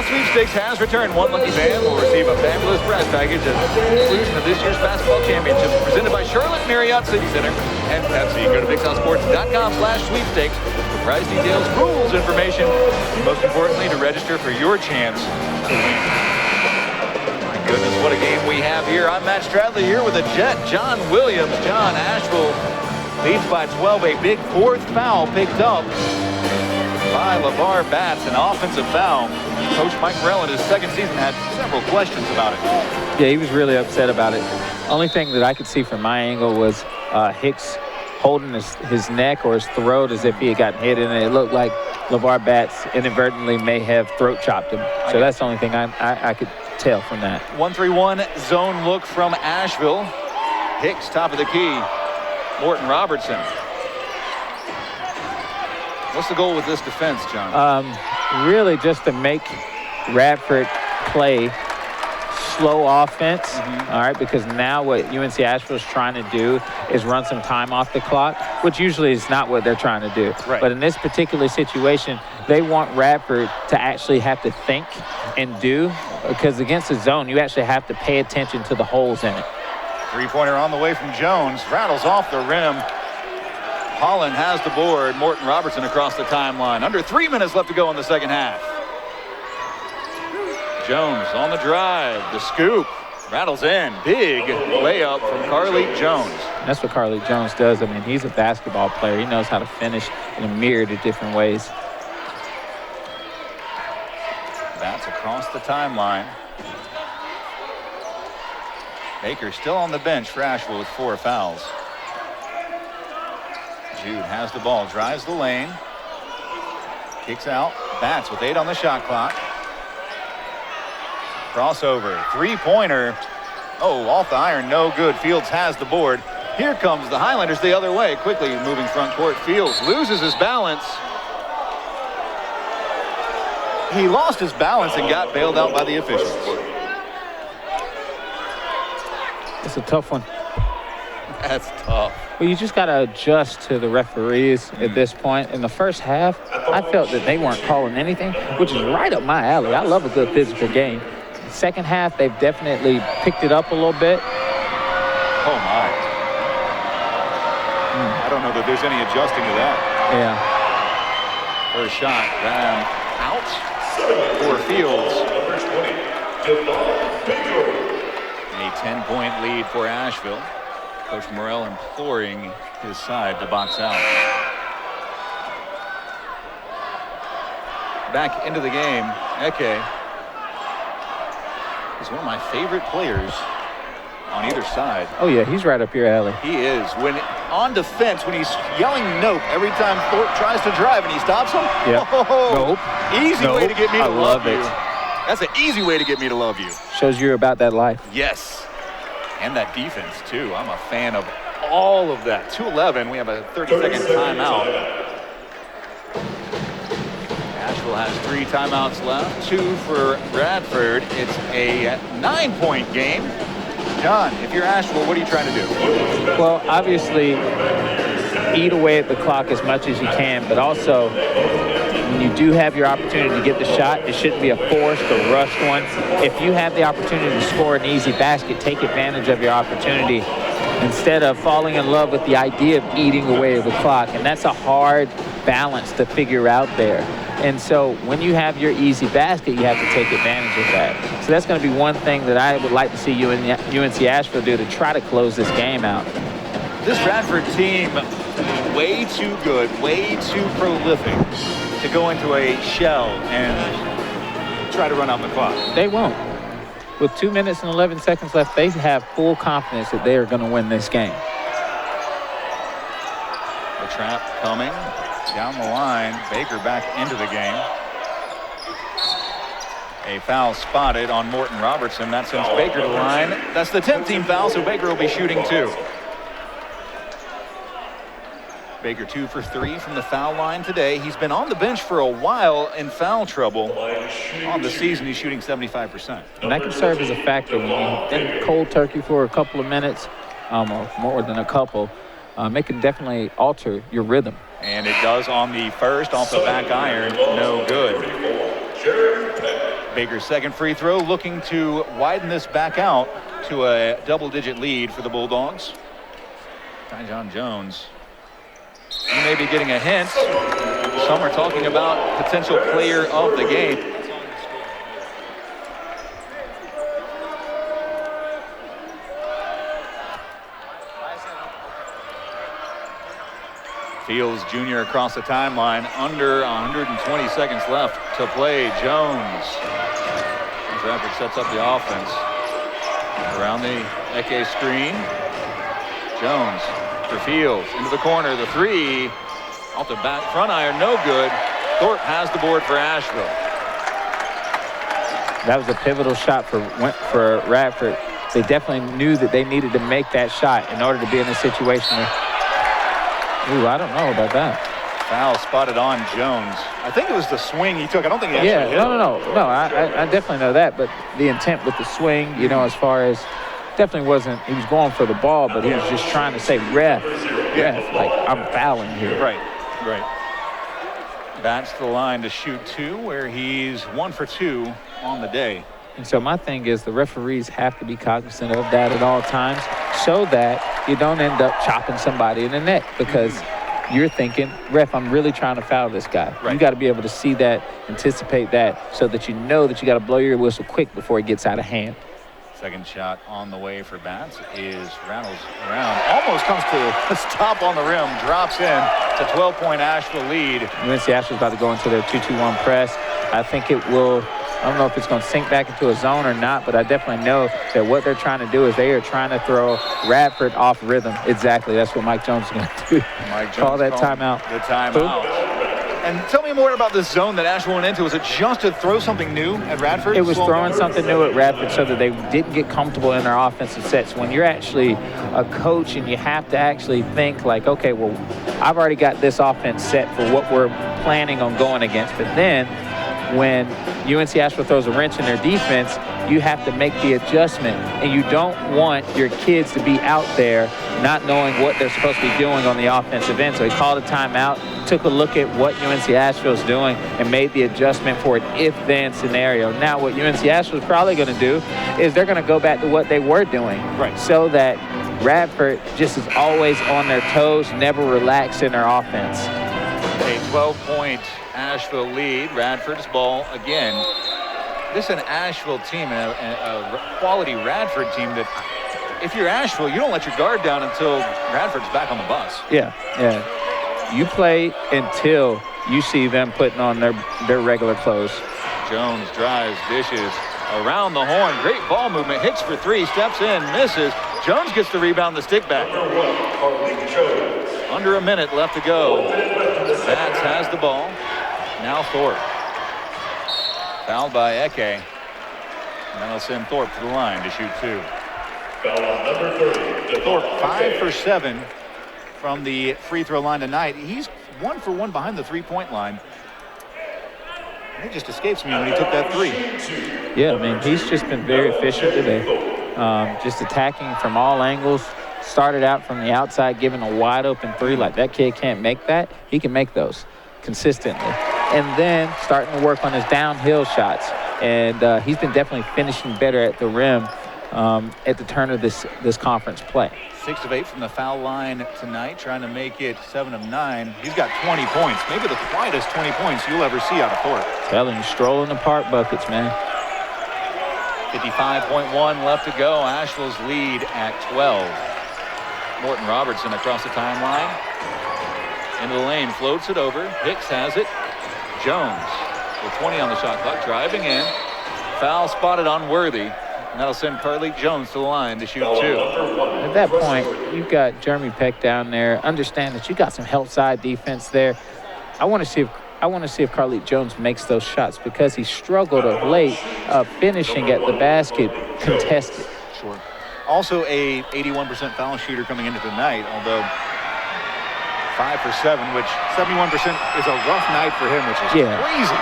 Sweepstakes has returned. One lucky fan will receive a fabulous prize package at the conclusion of this year's basketball championships presented by Charlotte Marriott City Center and Pepsi. Go to BigSouthSports.com/sweepstakes for prize details, rules, information, and most importantly, to register for your chance to win. My goodness, what a game we have here. I'm Matt Stradley here with a Jet, John Williams. John, Asheville leads by 12. A big fourth foul picked up by LeVar Batts, an offensive foul. Coach Mike Morrell in his second season had several questions about it. Yeah, he was really upset about it. Only thing that I could see from my angle was Hicks holding his neck or his throat as if he had gotten hit, and it looked like LeVar Batts inadvertently may have throat chopped him. So that's the only thing I could tell from that. 1-3-1 zone look from Asheville. Hicks top of the key. Morton Robertson. What's the goal with this defense, John? Really just to make Radford play slow offense, all right, because now what UNC Asheville is trying to do is run some time off the clock, which usually is not what they're trying to do. Right. But in this particular situation, they want Radford to actually have to think and do, because against the zone, you actually have to pay attention to the holes in it. Three-pointer on the way from Jones. Rattles off the rim. Holland has the board. Morton Robertson across the timeline. Under 3 minutes left to go in the second half. Jones on the drive. The scoop. Rattles in. Big layup from Carleet Jones. That's what Carleet Jones does. I mean, he's a basketball player. He knows how to finish in a myriad of different ways. That's across the timeline. Baker still on the bench for Asheville with 4 fouls. Jude has the ball, drives the lane, kicks out, Batts with 8 on the shot clock. Crossover, three-pointer. Oh, off the iron, no good. Fields has the board. Here comes the Highlanders the other way, quickly moving front court. Fields loses his balance. He lost his balance and got bailed out by the officials. It's a tough one. That's tough. Well, you just got to adjust to the referees at this point. In the first half, I felt that they weren't calling anything, which is right up my alley. I love a good physical game. Second half, they've definitely picked it up a little bit. Oh, my. I don't know that there's any adjusting to that. Yeah. First shot, out for Fields. A 10-point lead for Asheville. Coach Morrell imploring his side to box out. back into the game. Eke is one of my favorite players on either side. Oh, yeah, he's right up your alley. He is. When on defense, when he's yelling nope every time Thorpe tries to drive and he stops him. Yeah. Oh, nope. Easy nope. way to get me to love you. it. That's an easy way to get me to love you. Shows you're about that life. Yes. And that defense, too. I'm a fan of all of that. 2:11. We have a 30-second timeout. Asheville has 3 timeouts left, 2 for Radford. It's a 9-point game. John, if you're Asheville, what are you trying to do? Well, obviously, eat away at the clock as much as you can, but also when you do have your opportunity to get the shot, it shouldn't be a forced or rushed one. If you have the opportunity to score an easy basket, take advantage of your opportunity instead of falling in love with the idea of eating away at the clock. And that's a hard balance to figure out there. And so when you have your easy basket, you have to take advantage of that. So that's going to be one thing that I would like to see UNC Asheville do to try to close this game out. This Radford team, way too good, way too prolific to go into a shell and try to run out the clock. They won't. With 2 minutes and 11 seconds left, they have full confidence that they are going to win this game. The trap coming down the line. Baker back into the game. A foul spotted on Morton Robertson. That sends Baker to the line. That's the 10th team foul, so Baker will be shooting 2. Baker 2 for 3 from the foul line today. He's been on the bench for a while in foul trouble. On the season, he's shooting 75%. And that can serve as a factor when you've been cold turkey for a couple of minutes, or more than a couple. It can definitely alter your rhythm. And it does on the first, off the back iron, no good. Baker's second free throw, looking to widen this back out to a double-digit lead for the Bulldogs. Tyjon Jones. You may be getting a hint. Some are talking about potential player of the game. Fields Jr. across the timeline. Under 120 seconds left to play. Jones. As Radford sets up the offense. Around the Eke screen. Jones for Fields into the corner. The 3 off the back front iron, no good. Thorpe has the board for Asheville. That was a pivotal shot for Radford. They definitely knew that they needed to make that shot in order to be in a situation. Ooh, I don't know about that. Foul spotted on Jones. I think it was the swing he took. I don't think he actually hit it. No. I definitely know that, but the intent with the swing, as far as definitely wasn't, he was going for the ball, but he was just trying to say, ref, like, I'm fouling here. Right. Bats the line to shoot 2, where he's 1 for 2 on the day. And so my thing is the referees have to be cognizant of that at all times so that you don't end up chopping somebody in the neck because you're thinking, ref, I'm really trying to foul this guy. Right. You got to be able to see that, anticipate that, so that you know that you got to blow your whistle quick before it gets out of hand. Second shot on the way for Bats is rattles around. Almost comes to a stop on the rim. Drops in to 12-point Asheville lead. UNC Asheville's about to go into their 2-2-1 press. I think it will, I don't know if it's going to sink back into a zone or not, but I definitely know that what they're trying to do is they are trying to throw Radford off rhythm. Exactly. That's what Mike Jones is going to do. Call that timeout. The timeout. And tell me more about this zone that Asheville went into. Was it just to throw something new at Radford? It was throwing something new at Radford so that they didn't get comfortable in their offensive sets. When you're actually a coach and you have to actually think like, okay, well, I've already got this offense set for what we're planning on going against. But then when UNC Asheville throws a wrench in their defense, you have to make the adjustment. And you don't want your kids to be out there not knowing what they're supposed to be doing on the offensive end. So he called a timeout, took a look at what UNC Asheville's doing, and made the adjustment for an if-then scenario. Now what UNC Asheville's probably going to do is they're going to go back to what they were doing. Right. So that Radford just is always on their toes, never relax in their offense. A 12-point Asheville lead. Radford's ball again. This is an Asheville team, a quality Radford team that if you're Asheville, you don't let your guard down until Radford's back on the bus. Yeah. You play until you see them putting on their regular clothes. Jones drives, dishes around the horn. Great ball movement. Hicks for three. Steps in, misses. Jones gets the rebound, the stick back. Under a minute left to go. Bats has the ball. Now Thorpe. Fouled by Eke. And that'll send Thorpe to the line to shoot two. Thorpe 5 for 7 from the free throw line tonight. He's 1 for 1 behind the three-point line. It just escapes me when he took that three. Yeah, I mean, he's just been very efficient today. Just attacking from all angles. Started out from the outside, giving a wide open three like that kid can't make that. He can make those consistently. And then starting to work on his downhill shots. And he's been definitely finishing better at the rim at the turn of this conference play. 6 of 8 from the foul line tonight, trying to make it 7 of 9. He's got 20 points, maybe the quietest 20 points you'll ever see out of Thorpe. Telling you, strolling the park buckets, man. 55.1 left to go. Asheville's lead at 12. Morton Robertson across the timeline. Into the lane, floats it over. Hicks has it. Jones with 20 on the shot clock, driving in. Foul spotted on Worthy. And that'll send Carlik Jones to the line to shoot two. At that point, you've got Jeremy Peck down there. Understand that you got some help side defense there. I want to see if Carlik Jones makes those shots because he struggled of late finishing at the basket contested. Sure. Also a 81% foul shooter coming into tonight, although 5 for 7, which 71% is a rough night for him, which is crazy.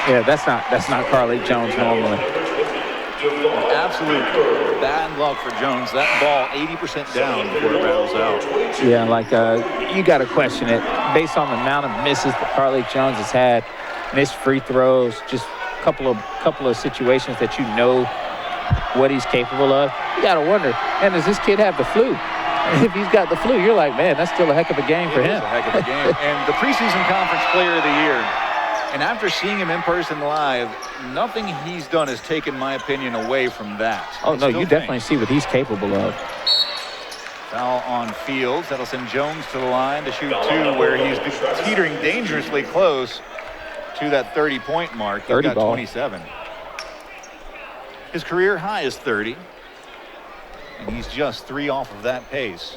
Yeah, that's not Carlik Jones normally. Absolute bad luck for Jones. That ball 80% down before it rattles out. Yeah, like you got to question it based on the amount of misses that Carlik Jones has had, missed free throws, just a couple of situations that you know what he's capable of. You got to wonder, and does this kid have the flu? If he's got the flu, you're like, man, that's still a heck of a game for him. It's a heck of a game. And the preseason conference player of the year. And after seeing him in person live, nothing he's done has taken my opinion away from that. Oh, no, you definitely see what he's capable of. Foul on Fields. That'll send Jones to the line to shoot two, where he's teetering dangerously close to that 30-point mark. He's got 27. His career high is 30. And he's just 3 off of that pace.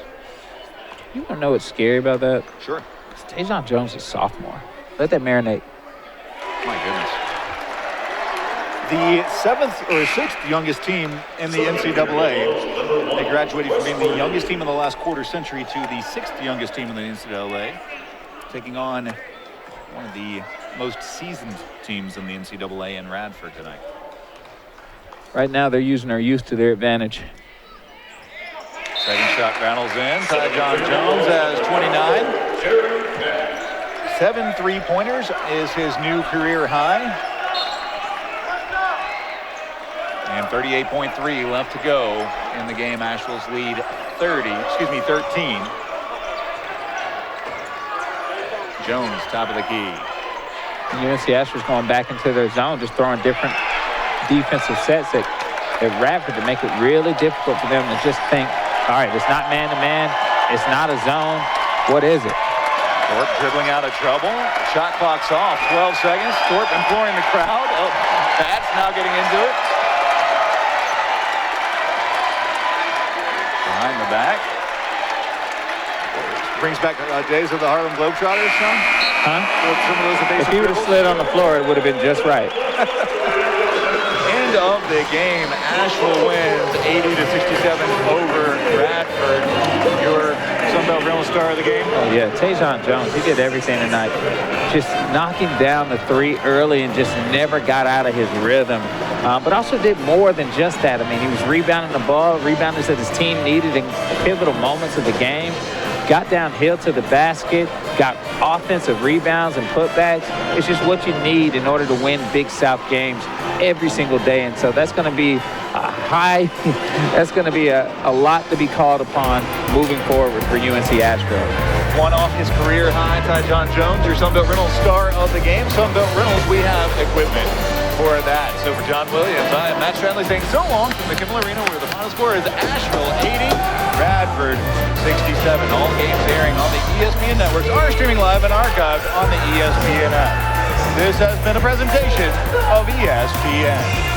You want to know what's scary about that? Sure. Tajon Jones is a sophomore. Let that marinate. My goodness. The 7th or 6th youngest team in the NCAA. They graduated from being the youngest team in the last quarter century to the 6th youngest team in the NCAA. Taking on one of the most seasoned teams in the NCAA in Radford tonight. Right now they're using their youth to their advantage. Second shot rattles in. Tajon Jones has 29. 7 3-pointers is his new career high. And 38.3 left to go in the game. Asheville's lead 13. Jones, top of the key. UNC Asheville's going back into their zone, just throwing different defensive sets at Radford to make it really difficult for them to just think, all right, it's not man-to-man, it's not a zone, what is it? Thorpe dribbling out of trouble. Shot clock's off. 12 seconds. Thorpe imploring the crowd. Oh, Bats now getting into it. Behind the back. Brings back days of the Harlem Globetrotters, Sean? Huh? Some of those if he would have slid on the floor, it would have been just right. End of the game. Asheville wins 80-67 over Radford. Your Sunbelt Reynolds star of the game? Oh, yeah, Tajon Jones, he did everything tonight. Just knocking down the three early and just never got out of his rhythm. But also did more than just that. I mean, he was rebounding the ball, rebounders that his team needed in pivotal moments of the game. Got downhill to the basket, got offensive rebounds and putbacks. It's just what you need in order to win Big South games every single day. And so that's going to be a high, that's going to be a lot to be called upon moving forward for UNC Asheville. One off his career high, Tajon Jones, your Sunbelt Reynolds star of the game. Sunbelt Reynolds, we have equipment for that. So for John Williams, I am Matt Stradley saying so long from the Kimmel Arena, where the final score is Asheville 80, Radford 67. All games airing on the ESPN networks are streaming live and archived on the ESPN app. This has been a presentation of ESPN.